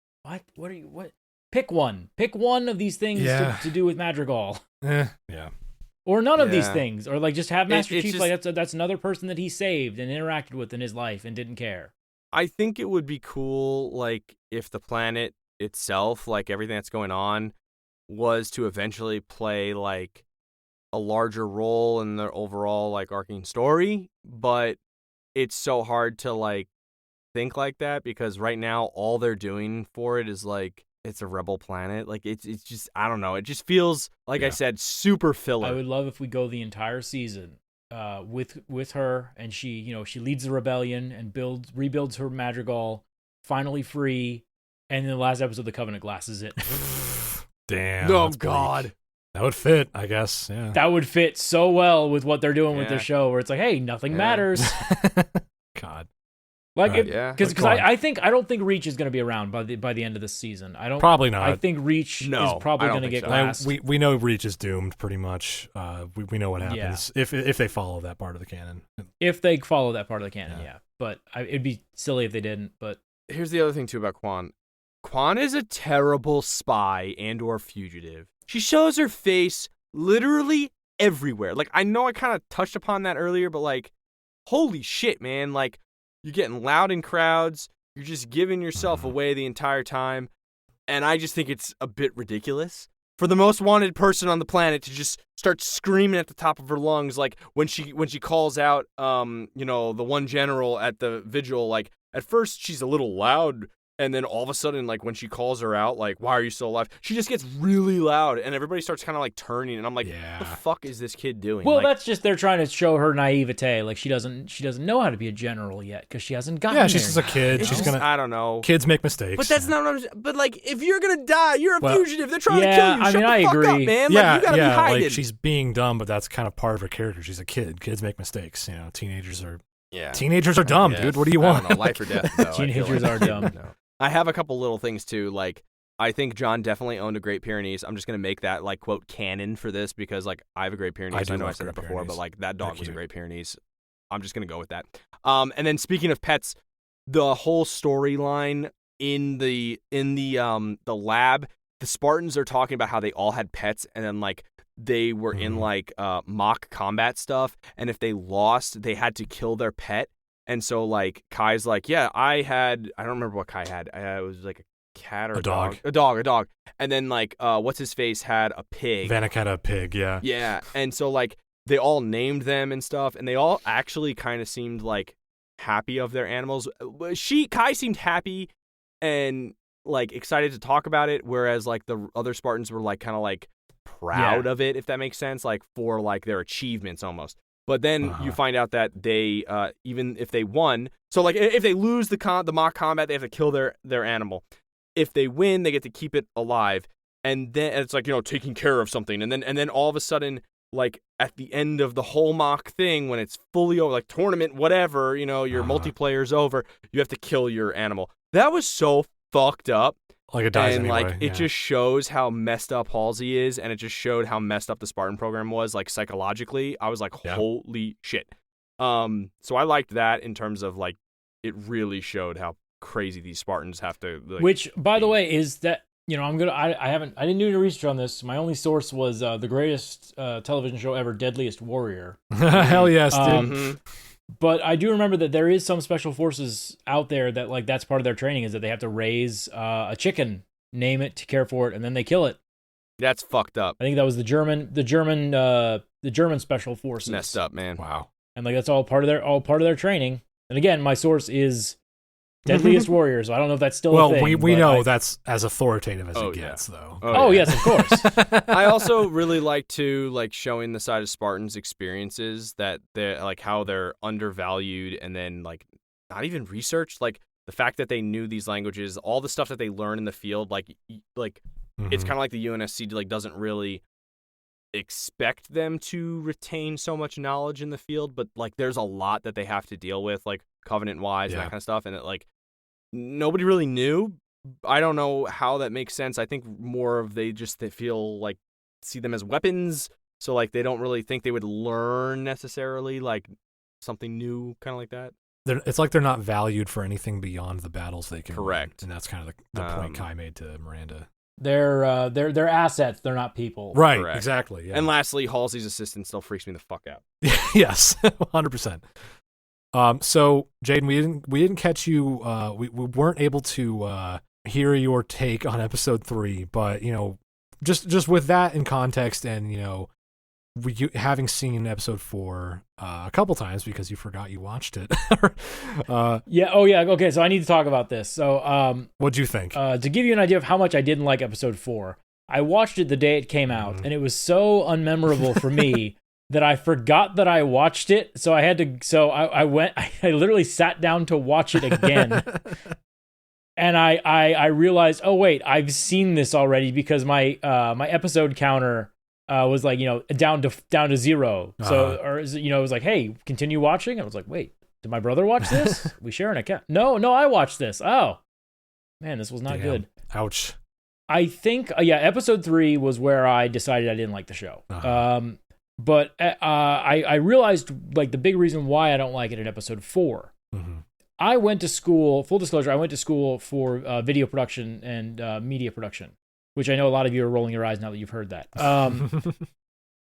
What? Pick one. Pick one of these things to do with Madrigal. Yeah. Or none of these things. Or like just have Master Chief just, like that's another person that he saved and interacted with in his life and didn't care. I think it would be cool like if the planet itself, like everything that's going on, was to eventually play like a larger role in the overall like arcing story, but it's so hard to like think like that because right now all they're doing for it is like it's a rebel planet. Like it's just, I don't know, it just feels like I said, super filler. I would love if we go the entire season with her and she leads the rebellion and rebuilds her Madrigal, finally free, and in the last episode the Covenant glasses it. Damn. Oh God. That would fit, I guess. Yeah. That would fit so well with what they're doing with their show, where it's like, hey, nothing matters. God. Like, because I don't think Reach is going to be around by the end of this season. Probably not. I think Reach is probably going to get glassed. We know Reach is doomed pretty much. We know what happens if they follow that part of the canon. If they follow that part of the canon, But it'd be silly if they didn't. But here's the other thing too about Quan. Quan is a terrible spy and/or fugitive. She shows her face literally everywhere. Like I know I kind of touched upon that earlier, but like, holy shit, man! Like. You're getting loud in crowds. You're just giving yourself away the entire time. And I just think it's a bit ridiculous for the most wanted person on the planet to just start screaming at the top of her lungs. Like when she calls out, the one general at the vigil, like at first she's a little loud. And then all of a sudden, like when she calls her out, like, why are you still alive? She just gets really loud and everybody starts kind of like turning. And I'm like, what the fuck is this kid doing? Well, like, that's just, they're trying to show her naivete. Like she doesn't know how to be a general yet because she hasn't gotten there. Yeah, she's just a kid. I don't know. Kids make mistakes. But that's not what I'm saying. But like, if you're going to die, you're a fugitive. They're trying to kill you. Shut the fuck agree. up, man. Like, you gotta be hiding. Like she's being dumb, but that's kind of part of her character. She's a kid. Kids make mistakes. Teenagers are dumb, dude. What do you want? I don't know, life or death, though. Teenagers are dumb. No. I have a couple little things too. Like, I think John definitely owned a Great Pyrenees. I'm just gonna make that like quote canon for this because like I have a Great Pyrenees. I know I said that before, but like that dog was a Great Pyrenees. I'm just gonna go with that. And then speaking of pets, the whole storyline in the lab, the Spartans are talking about how they all had pets, and then like they were in like mock combat stuff, and if they lost, they had to kill their pet. And so like Kai's like, yeah, I don't remember what Kai had. It was like a cat or a dog. A dog. And then like what's his face had a pig. Vanek had a pig, yeah. Yeah. And so like they all named them and stuff, and they all actually kind of seemed like happy of their animals. Kai seemed happy and like excited to talk about it, whereas like the other Spartans were like kind of like proud of it, if that makes sense, like for like their achievements almost. But then you find out that they even if they won, so like if they lose the mock combat, they have to kill their animal. If they win, they get to keep it alive, and then it's like, you know, taking care of something, and then all of a sudden, like at the end of the whole mock thing, when it's fully over, like tournament, whatever, you know, your multiplayer's over, you have to kill your animal. That was so fucked up. Like it dies and anyway. Like it just shows how messed up Halsey is, and it just showed how messed up the Spartan program was, like psychologically. I was like, holy shit. So I liked that in terms of like it really showed how crazy these Spartans have to. Like, which, by the way, is that, you know, I didn't do any research on this. My only source was the greatest television show ever, Deadliest Warrior. Hell yes, dude. But I do remember that there is some special forces out there that like that's part of their training is that they have to raise a chicken, name it, to care for it, and then they kill it. That's fucked up. I think that was the German special forces. Messed up, man. Wow. And like that's all part of their training. And again, my source is Deadliest Warrior, so I don't know if that's still a thing. We know that's as authoritative as it gets, though. Yes, of course. I also really like showing the side of Spartans' experiences, that they're like how they're undervalued and then like not even researched. Like the fact that they knew these languages, all the stuff that they learn in the field, like it's kind of like the UNSC like doesn't really expect them to retain so much knowledge in the field, but like there's a lot that they have to deal with, like covenant wise and that kind of stuff, and it like nobody really knew. I don't know how that makes sense. I think more of they feel like see them as weapons, so like they don't really think they would learn necessarily like something new, kind of like that. It's like they're not valued for anything beyond the battles they can correct win, and that's kind of the point Kai made to Miranda. They're assets. They're not people. Right. Correct. Exactly. Yeah. And lastly, Halsey's assistant still freaks me the fuck out. Yes, 100%. So Jaden, we didn't catch you. We weren't able to hear your take on episode 3, but you know, just with that in context, and you know, having seen episode 4 a couple times because you forgot you watched it. Okay, so I need to talk about this. So what'd you think? To give you an idea of how much I didn't like episode 4, I watched it the day it came out, and it was so unmemorable for me that I forgot that I watched it. So I had to. So I literally sat down to watch it again. And I realized, oh wait, I've seen this already because my episode counter was like, you know, down to 0. So or you know, it was like, hey, continue watching. I was like, wait, did my brother watch this? We share an account. No, I watched this. Oh man, this was not good. Ouch. I think episode 3 was where I decided I didn't like the show. But I realized like the big reason why I don't like it in episode 4. I went to school, full disclosure, I went to school for video production and media production, which I know a lot of you are rolling your eyes now that you've heard that. I'm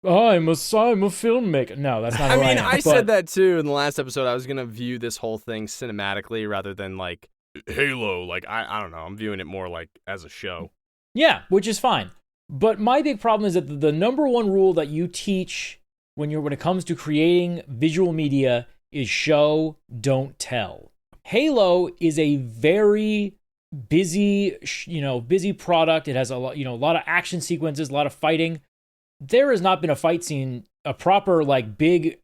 a filmmaker. No, that's not who I am. I said that too in the last episode. I was going to view this whole thing cinematically rather than like Halo. Like, I don't know. I'm viewing it more like as a show. Yeah, which is fine. But my big problem is that the number one rule that you teach when it comes to creating visual media is show, don't tell. Halo is a very busy product. It has a lot of action sequences, a lot of fighting. There has not been a fight scene, a proper like big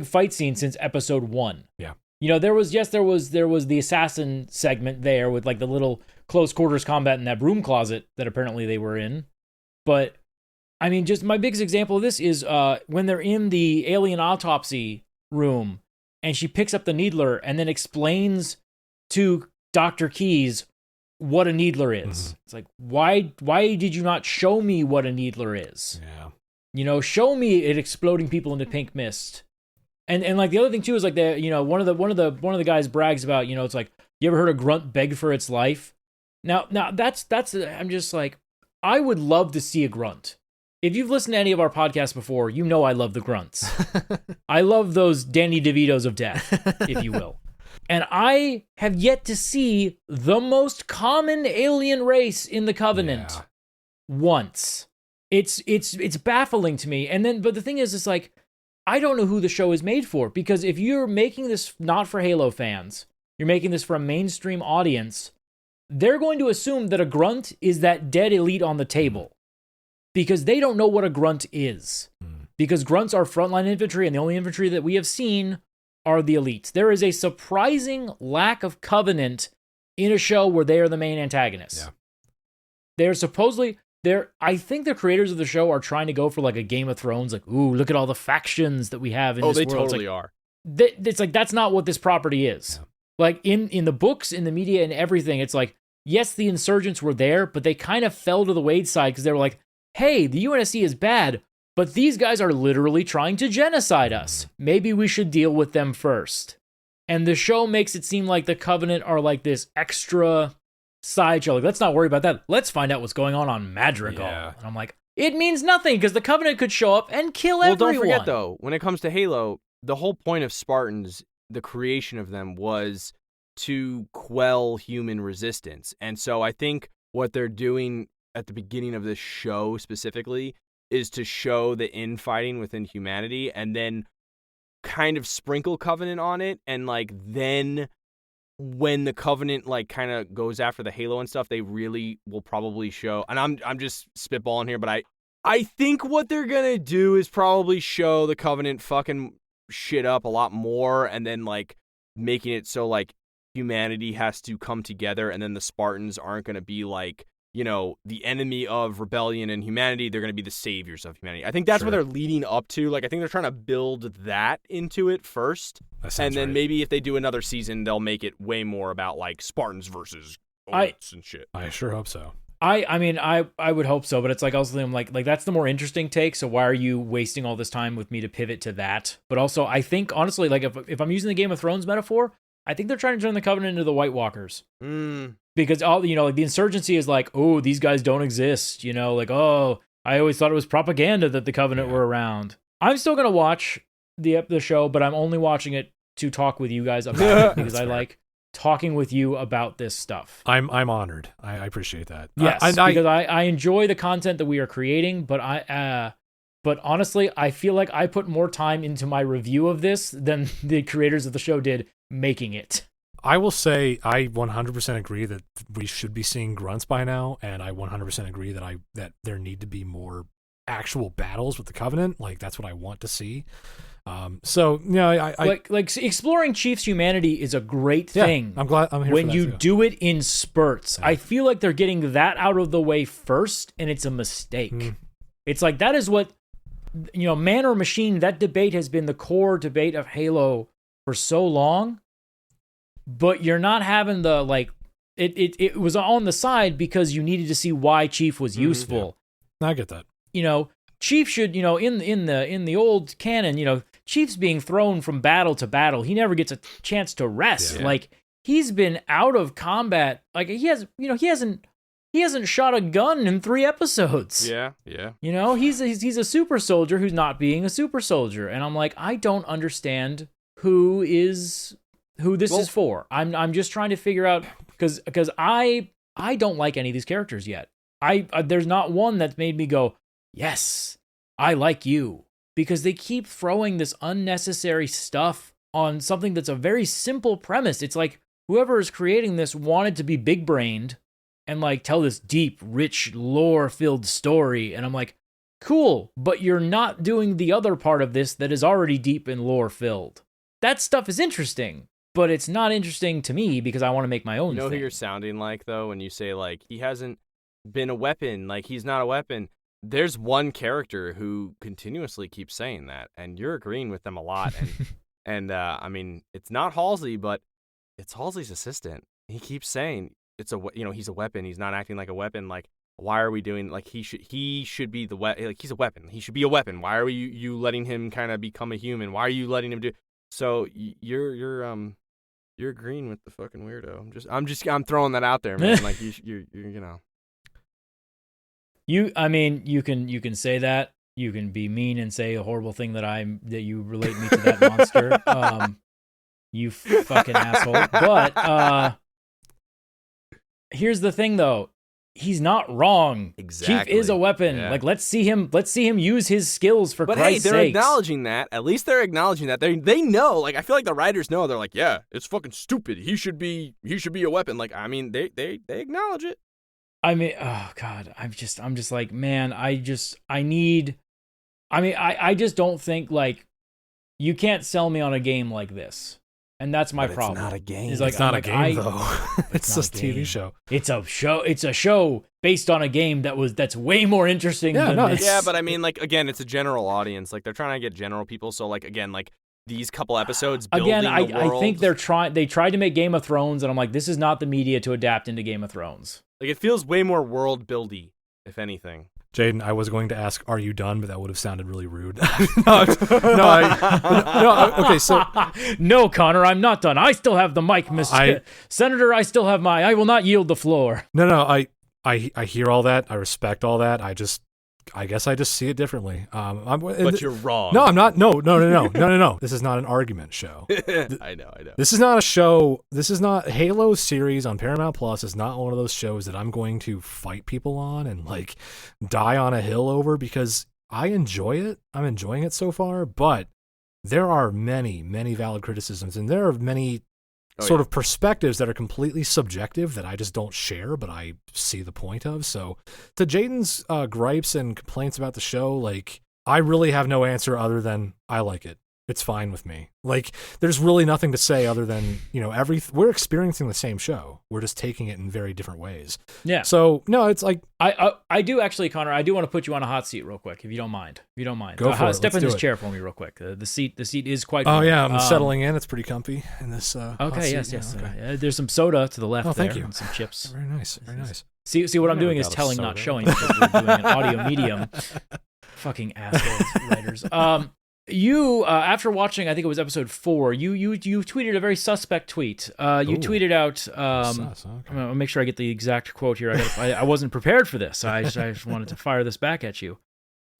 fight scene since episode 1. Yeah. You know, there was the assassin segment there with like the little close quarters combat in that broom closet that apparently they were in. But I mean, just my biggest example of this is when they're in the alien autopsy room and she picks up the needler and then explains to Dr. Keyes what a needler is. It's like, why did you not show me what a needler is? Yeah. You know, show me it exploding people into pink mist. And like the other thing too is like one of the guys brags about, it's like, you ever heard a grunt beg for its life? Now that's I'm just like, I would love to see a grunt. If you've listened to any of our podcasts before, you know I love the grunts. I love those Danny DeVitos of death, if you will. And I have yet to see the most common alien race in the Covenant once. It's baffling to me. But the thing is, it's like, I don't know who the show is made for, because if you're making this not for Halo fans, you're making this for a mainstream audience, they're going to assume that a grunt is that dead elite on the table, because they don't know what a grunt is. Because grunts are frontline infantry, and the only infantry that we have seen are the elites. There is a surprising lack of Covenant in a show where they are the main antagonists. Yeah. They're supposedly... I think the creators of the show are trying to go for like a Game of Thrones, like, ooh, look at all the factions that we have in this world. Oh, they totally are. It's like, that's not what this property is. Yeah. Like, in the books, in the media, and everything, it's like, yes, the insurgents were there, but they kind of fell to the wayside because they were like, hey, the UNSC is bad, but these guys are literally trying to genocide us. Maybe we should deal with them first. And the show makes it seem like the Covenant are like this extra... sideshow. Like, let's not worry about that. Let's find out what's going on Madrigal. Yeah. And I'm like, it means nothing, because the Covenant could show up and kill everyone. Well, don't forget, though, when it comes to Halo, the whole point of Spartans, the creation of them, was to quell human resistance. And so I think what they're doing at the beginning of this show specifically is to show the infighting within humanity, and then kind of sprinkle Covenant on it, and like then... when the Covenant like kind of goes after the Halo and stuff, they really will probably show. And I'm just spitballing here, but I think what they're gonna do is probably show the Covenant fucking shit up a lot more, and then like making it so like humanity has to come together, and then the Spartans aren't gonna be like, the enemy of rebellion and humanity. They're gonna be the saviors of humanity. I think that's what they're leading up to. Like, I think they're trying to build that into it first. And then maybe if they do another season, they'll make it way more about like Spartans versus elites and shit. I sure hope so. I mean, I would hope so, but it's like, also, I'm like that's the more interesting take. So why are you wasting all this time with me to pivot to that? But also, I think honestly, like if I'm using the Game of Thrones metaphor, I think they're trying to turn the Covenant into the White Walkers. Because all like the insurgency is like, oh, these guys don't exist. Like, oh, I always thought it was propaganda that the Covenant were around. I'm still gonna watch the show, but I'm only watching it to talk with you guys about it, because I like talking with you about this stuff. I'm honored. I appreciate that. Yes, because I enjoy the content that we are creating, but but honestly, I feel like I put more time into my review of this than the creators of the show did making it. I will say I 100% agree that we should be seeing grunts by now, and I 100% agree that there need to be more actual battles with the Covenant. Like, that's what I want to see. So I like exploring Chief's humanity is a great thing. I'm glad I'm here when for that you too. do it in spurts. I feel like they're getting that out of the way first, and it's a mistake. It's like, that is what man or machine. That debate has been the core debate of Halo for so long. But you're not having the like it was on the side because you needed to see why Chief was useful. Yeah. I get that. Chief should, in the old canon, Chief's being thrown from battle to battle. He never gets a chance to rest. Yeah. Like, he's been out of combat. Like, he hasn't shot a gun in 3 episodes. Yeah. He's a super soldier who's not being a super soldier. And I'm like, I don't understand who this is for. I'm just trying to figure out, because I don't like any of these characters yet. There's not one that's made me go, yes, I like you, because they keep throwing this unnecessary stuff on something that's a very simple premise. It's like whoever is creating this wanted to be big brained and like tell this deep, rich, lore filled story. And I'm like, cool, but you're not doing the other part of this that is already deep and lore filled. That stuff is interesting, but it's not interesting to me because I want to make my own thing. Who you're sounding like, though, when you say, like, he hasn't been a weapon, like, he's not a weapon. There's one character who continuously keeps saying that, and you're agreeing with them a lot. And I mean, it's not Halsey, but it's Halsey's assistant. He keeps saying, he's a weapon. He's not acting like a weapon. Like, why are we doing like he should be the like he's a weapon. He should be a weapon. Why are you letting him kind of become a human? Why are you letting him do? So you're agreeing with the fucking weirdo. I'm throwing that out there, man. Like you know. I mean, you can say that. You can be mean and say a horrible thing that you relate me to that monster. You fucking asshole. But here's the thing, though. He's not wrong. Exactly. Chief is a weapon. Yeah. Like, let's see him use his skills for But Christ's hey, they're sakes. acknowledging that. At least they're acknowledging that. They know. Like, I feel like the writers know. They're like, yeah, it's fucking stupid. He should be a weapon. Like, I mean, they acknowledge it. I mean, oh God, I'm just like, man, I just don't think, like, you can't sell me on a game like this. And that's my problem. It's not a game. It's not a game, though. It's just a TV show. It's a show based on a game that's way more interesting than this. Yeah, but I mean, like, again, it's a general audience. Like, they're trying to get general people. So, like, again, like, these couple episodes building again, the world. I think they tried to make Game of Thrones, and I'm like, this is not the media to adapt into Game of Thrones. Like, it feels way more world buildy, if anything. Jaden, I was going to ask, are you done? But that would have sounded really rude. Okay, so... No, Connor, I'm not done. I still have the mic, Mr. Senator, I still have I will not yield the floor. No, I hear all that. I respect all that. I guess I just see it differently. But you're wrong. No, I'm not. No. This is not an argument show. I know. This is not a show. This is not Halo series on Paramount Plus. Is not one of those shows that I'm going to fight people on and like die on a hill over because I enjoy it. I'm enjoying it so far, but there are many, many valid criticisms, and there are many of perspectives that are completely subjective that I just don't share, but I see the point of. So to Jaden's gripes and complaints about the show, like, I really have no answer other than I like it. It's fine with me. Like, there's really nothing to say other than, we're experiencing the same show. We're just taking it in very different ways. Yeah. So, no, it's like... I do actually, Connor, I do want to put you on a hot seat real quick, if you don't mind. Go for it. Step in this chair for me real quick. The seat is quite... Oh, yeah, I'm settling in. It's pretty comfy in this okay, yes. Okay. There's some soda to the left there. Thank you. And some chips. Very nice, very nice. See what I'm doing is telling, not showing, because we're doing an audio medium. Fucking assholes, writers. You, after watching, I think it was episode 4, you tweeted a very suspect tweet. You tweeted out, I'm going to make sure I get the exact quote here. I wasn't prepared for this. I just wanted to fire this back at you.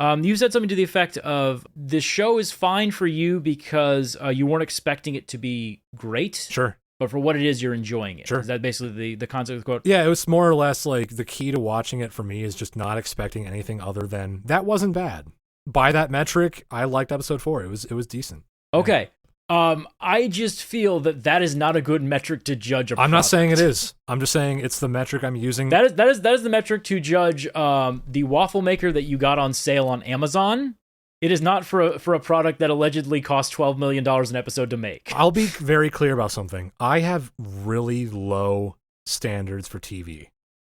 You said something to the effect of, this show is fine for you because you weren't expecting it to be great. Sure. But for what it is, you're enjoying it. Sure. Is that basically the concept of the quote? Yeah, it was more or less like the key to watching it for me is just not expecting anything other than, that wasn't bad. By that metric, I liked episode 4. It was decent. Okay. I just feel that is not a good metric to judge a product. I'm not saying it is. I'm just saying it's the metric I'm using. That is the metric to judge the waffle maker that you got on sale on Amazon. It is not for a product that allegedly cost $12 million an episode to make. I'll be very clear about something. I have really low standards for TV.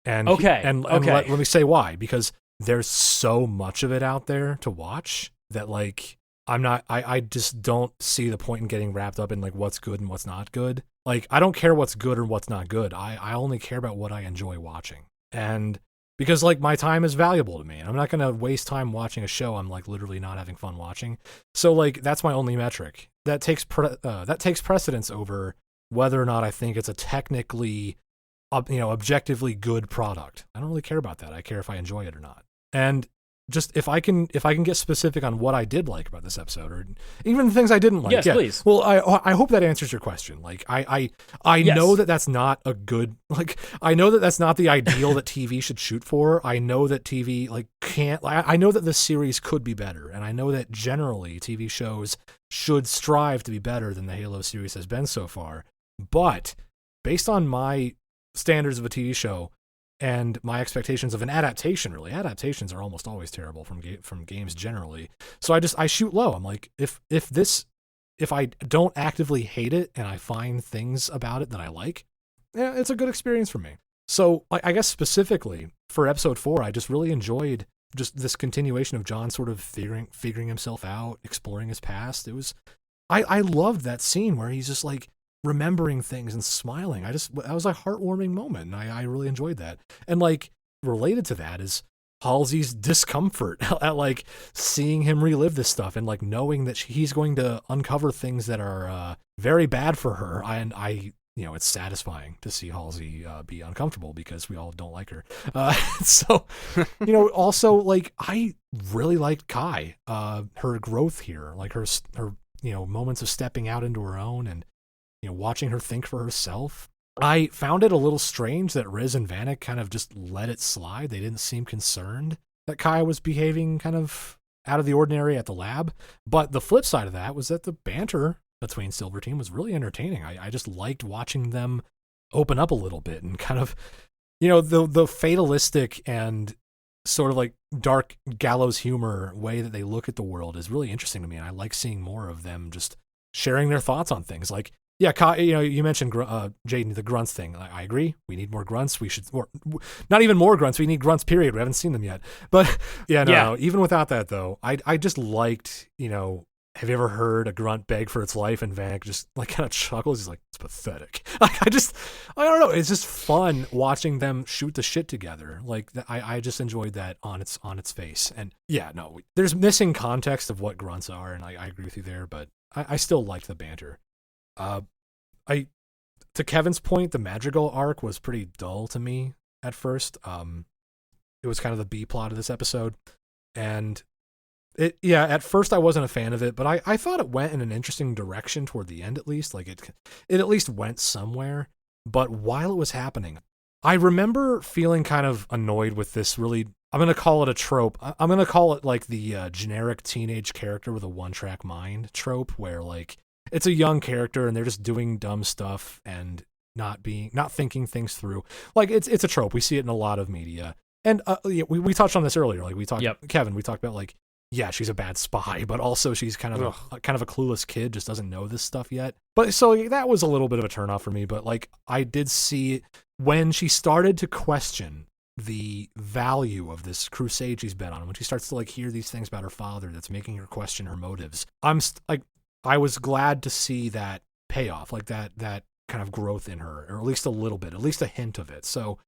And let me say why. Because there's so much of it out there to watch that, like, I just don't see the point in getting wrapped up in, like, what's good and what's not good. Like, I don't care what's good or what's not good. I only care about what I enjoy watching. And because, like, my time is valuable to me, and I'm not going to waste time watching a show I'm, like, literally not having fun watching. So, like, that's my only metric. That takes precedence over whether or not I think it's a technically, objectively good product. I don't really care about that. I care if I enjoy it or not. And just if I can get specific on what I did like about this episode, or even the things I didn't like. Yes, please. Well, I hope that answers your question. Like, I yes. know that's not a good, like, I know that's not the ideal that TV should shoot for. I know that TV, like, can't, I know that this series could be better. And I know that generally TV shows should strive to be better than the Halo series has been so far. But based on my standards of a TV show, and my expectations of an adaptation, really, adaptations are almost always terrible from games generally. So I shoot low. I'm like, if I don't actively hate it and I find things about it that I like, yeah, it's a good experience for me. So, like, I guess specifically for episode 4, I just really enjoyed just this continuation of John sort of figuring himself out, exploring his past. I loved that scene where he's just like, remembering things and smiling. That was a heartwarming moment, and I really enjoyed that. And like related to that is Halsey's discomfort at like seeing him relive this stuff and like knowing that he's going to uncover things that are very bad for her. And I it's satisfying to see Halsey be uncomfortable because we all don't like her. So, also like I really liked Kai, her growth here, like her moments of stepping out into her own and watching her think for herself. I found it a little strange that Riz and Vanek kind of just let it slide. They didn't seem concerned that Kai was behaving kind of out of the ordinary at the lab. But the flip side of that was that the banter between Silver Team was really entertaining. I just liked watching them open up a little bit and kind of, the fatalistic and sort of like dark gallows humor way that they look at the world is really interesting to me. And I like seeing more of them just sharing their thoughts on things. Like, yeah, Kai, you mentioned Jaden, the grunts thing. I agree. We need more grunts. We should, or not even more grunts. We need grunts, period. We haven't seen them yet. But no, even without that though, I just liked, have you ever heard a grunt beg for its life? And Vanek just like kind of chuckles. He's like, it's pathetic. Like, I don't know. It's just fun watching them shoot the shit together. Like I just enjoyed that on its face. And yeah, no, there's missing context of what grunts are. And I agree with you there, but I still liked the banter. To Kevin's point, the Madrigal arc was pretty dull to me at first. It was kind of the B plot of this episode. And at first I wasn't a fan of it, but I thought it went in an interesting direction toward the end, at least. Like it at least went somewhere. But while it was happening, I remember feeling kind of annoyed with this really, I'm going to call it a trope. I'm going to call it like the generic teenage character with a one-track mind trope, where like it's a young character and they're just doing dumb stuff and not thinking things through. Like it's a trope. We see it in a lot of media. And we touched on this earlier. Like we talked, Kevin, we talked about like, yeah, she's a bad spy, but also she's kind of a clueless kid, just doesn't know this stuff yet. But so that was a little bit of a turnoff for me. But like I did see when she started to question the value of this crusade she's been on, when she starts to like hear these things about her father that's making her question her motives. I was glad to see that payoff, like that kind of growth in her, or at least a little bit, at least a hint of it. So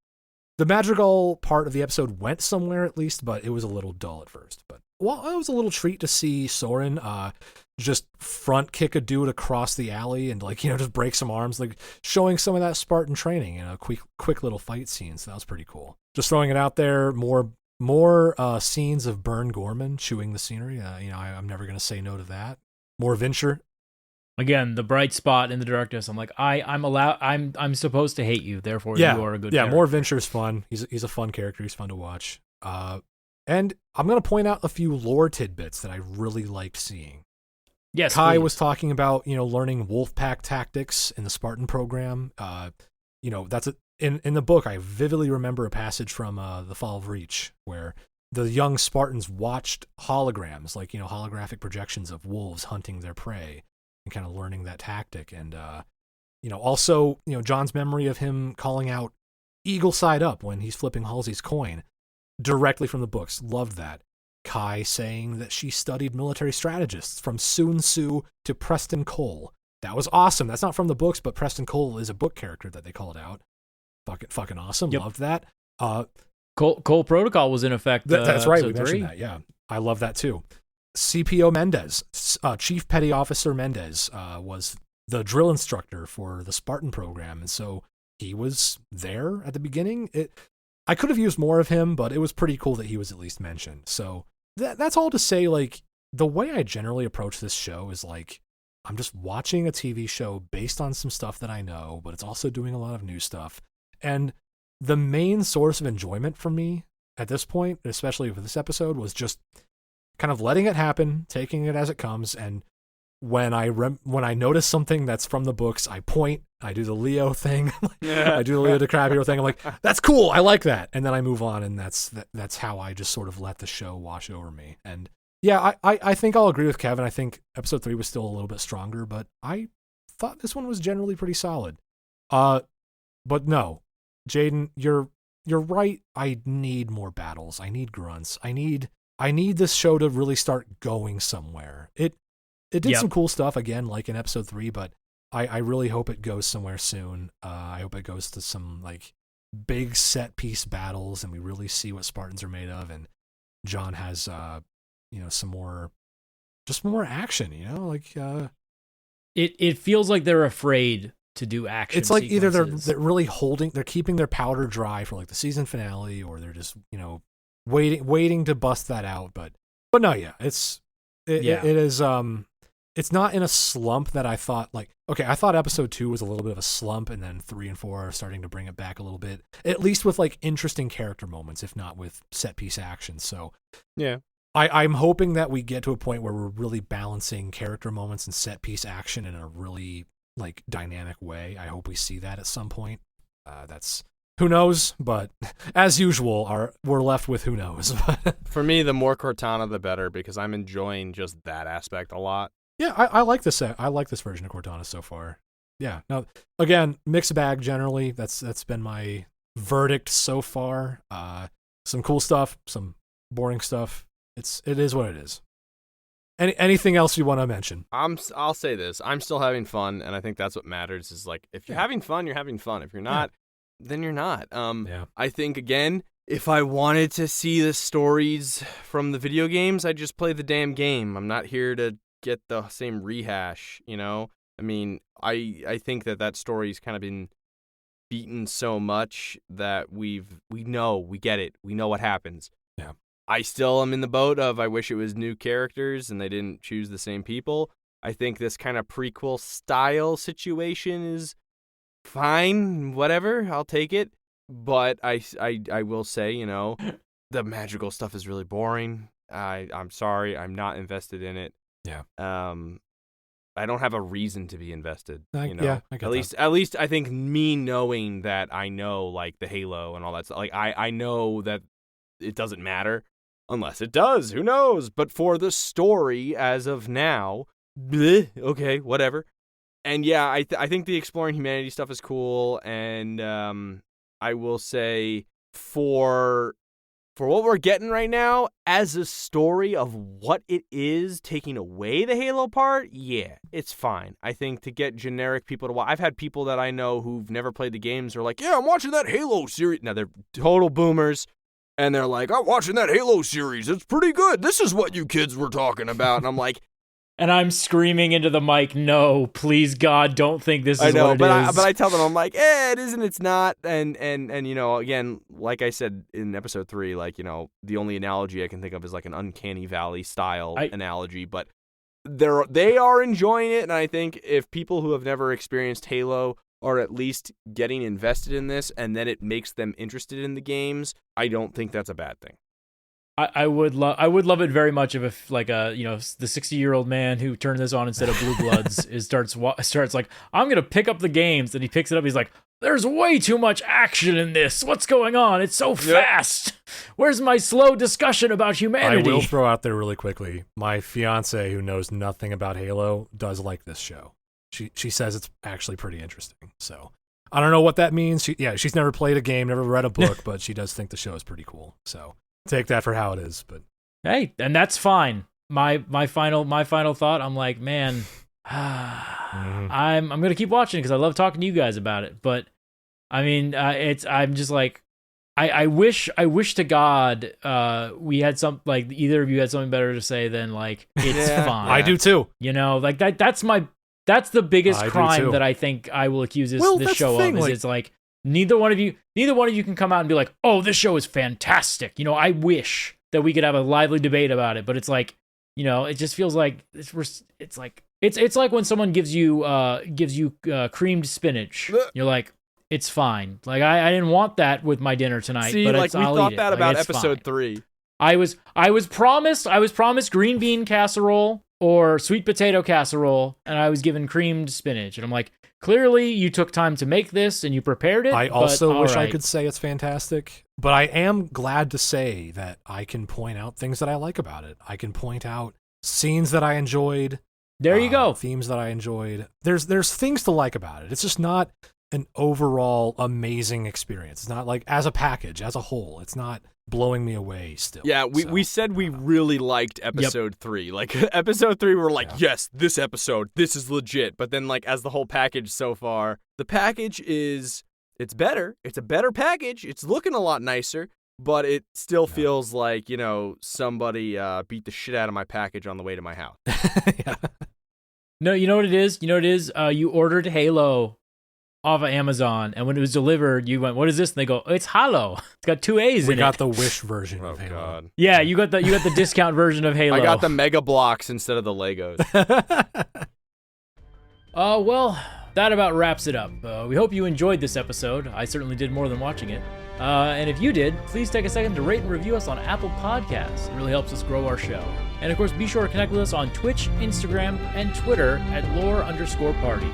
the Madrigal part of the episode went somewhere at least, but it was a little dull at first. But well, it was a little treat to see Soren just front kick a dude across the alley and like, just break some arms, like showing some of that Spartan training in a quick little fight scene. So that was pretty cool. Just throwing it out there, more scenes of Bern Gorman chewing the scenery. I'm never going to say no to that. More Venture. Again, the bright spot in the darkness. I'm like, I'm supposed to hate you, therefore you are a good character. More Venture's fun. He's a fun character. He's fun to watch. And I'm going to point out a few lore tidbits that I really liked seeing. Yes, Kai please. was talking about, learning Wolfpack tactics in the Spartan program. That's in the book. I vividly remember a passage from The Fall of Reach where the young Spartans watched holograms, like, holographic projections of wolves hunting their prey and kind of learning that tactic. And, also, John's memory of him calling out eagle side up when he's flipping Halsey's coin directly from the books. Loved that. Kai saying that she studied military strategists from Sun Tzu to Preston Cole. That was awesome. That's not from the books, but Preston Cole is a book character that they called out. Fucking awesome. Yep. Loved that. Cole Protocol was in effect. That's right. We mentioned that. Yeah. I love that too. CPO Mendez, Chief Petty Officer Mendez, was the drill instructor for the Spartan program. And so he was there at the beginning. I could have used more of him, but it was pretty cool that he was at least mentioned. So that's all to say, like, the way I generally approach this show is like, I'm just watching a TV show based on some stuff that I know, but it's also doing a lot of new stuff. And the main source of enjoyment for me at this point, especially for this episode, was just kind of letting it happen, taking it as it comes. And when I notice something that's from the books, I point, I do the Leo thing. I do the Leo DiCaprio thing. I'm like, that's cool. I like that. And then I move on. And that's how I just sort of let the show wash over me. And yeah, I think I'll agree with Kevin. I think episode 3 was still a little bit stronger, but I thought this one was generally pretty solid. But no, Jaden, you're right. I need more battles. I need grunts. I need this show to really start going somewhere. It did some cool stuff again, like in episode 3, but I really hope it goes somewhere soon. I hope it goes to some like big set piece battles, and we really see what Spartans are made of. And John has, some more action. It feels like they're afraid to do action. It's like either sequences. they're really they're keeping their powder dry for like the season finale, or they're just waiting to bust that out. But no, yeah, it is. It's not in a slump that I thought like. Okay, I thought episode 2 was a little bit of a slump, and then 3 and 4 are starting to bring it back a little bit. At least with like interesting character moments, if not with set piece action. So yeah. I'm hoping that we get to a point where we're really balancing character moments and set piece action in a really like dynamic way. I hope we see that at some point. That's who knows, but as usual, we're left with who knows. For me, the more Cortana, the better, because I'm enjoying just that aspect a lot. Yeah, I like this. I like this version of Cortana so far. Yeah. Now, again, mixed bag generally. That's been my verdict so far. Some cool stuff, some boring stuff. It is what it is. Anything else you want to mention? I'll say this. I'm still having fun, and I think that's what matters. Is like if you're having fun, you're having fun. If you're not, then you're not. I think again, if I wanted to see the stories from the video games, I'd just play the damn game. I'm not here to get the same rehash. I mean, I think that story's kind of been beaten so much that we get it. We know what happens. Yeah. I still am in the boat of I wish it was new characters and they didn't choose the same people. I think this kind of prequel style situation is fine, whatever, I'll take it. But I will say, the magical stuff is really boring. I'm sorry, I'm not invested in it. Yeah. I don't have a reason to be invested. Yeah, I get at least I think me knowing that I know like the Halo and all that stuff. Like I know that it doesn't matter. Unless it does, who knows? But for the story, as of now, bleh, okay, whatever. And yeah, I think the exploring humanity stuff is cool. And I will say, for what we're getting right now, as a story of what it is, taking away the Halo part, yeah, it's fine. I think to get generic people to watch, I've had people that I know who've never played the games are like, yeah, I'm watching that Halo series. Now they're total boomers. And they're like, I'm watching that Halo series. It's pretty good. This is what you kids were talking about. And I'm like... And I'm screaming into the mic, no, please, God, don't think this is what it is. But I tell them, I'm like, it isn't, it's not. And again, like I said in episode 3, like, the only analogy I can think of is like an Uncanny Valley style analogy. But they are enjoying it. And I think if people who have never experienced Halo are at least getting invested in this, and then it makes them interested in the games, I don't think that's a bad thing. I would love it very much if like the 60-year-old man who turned this on instead of Blue Bloods starts like, I'm gonna pick up the games, and he picks it up. He's like, there's way too much action in this. What's going on? It's so fast. Where's my slow discussion about humanity? I will throw out there really quickly. My fiance, who knows nothing about Halo, does like this show. She says it's actually pretty interesting. So I don't know what that means. She's never played a game, never read a book, but she does think the show is pretty cool. So take that for how it is. But hey, and that's fine. My final thought. I'm like, man, I'm gonna keep watching because I love talking to you guys about it. But I mean, I'm just like, I wish to God we had some, like, either of you had something better to say than like it's fine. I do too. Like that's the biggest crime that I think I will accuse this show of. It's like neither one of you can come out and be like, oh, this show is fantastic. I wish that we could have a lively debate about it, but it's like, it just feels like it's like when someone gives you creamed spinach. You're like, it's fine. Like I didn't want that with my dinner tonight. See, but like we I'll thought eat that it. about Like, episode fine. 3. I was promised green bean casserole or sweet potato casserole, and I was given creamed spinach. And I'm like, clearly you took time to make this and you prepared it. I also wish I could say it's fantastic, but I am glad to say that I can point out things that I like about it. I can point out scenes that I enjoyed. There you go. Themes that I enjoyed. There's things to like about it. It's just not an overall amazing experience. It's not like as a package, as a whole, it's not blowing me away still. Yeah, we said we really liked episode 3. Like episode 3, we're like, yes, this episode, this is legit. But then like as the whole package so far, the package it's better. It's a better package. It's looking a lot nicer, but it still feels like, somebody beat the shit out of my package on the way to my house. Yeah. No, you know what it is? You ordered Halo off of Amazon, and when it was delivered, you went, "What is this?" And they go, "It's Halo. It's got 2 A's in it." We got the Wish version of Halo. God. Yeah, you got the discount version of Halo. I got the Mega Blocks instead of the Legos. Well, that about wraps it up. We hope you enjoyed this episode. I certainly did more than watching it. And if you did, please take a second to rate and review us on Apple Podcasts. It really helps us grow our show. And of course, be sure to connect with us on Twitch, Instagram, and Twitter at lore_party.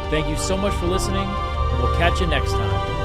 Thank you so much for listening, and we'll catch you next time.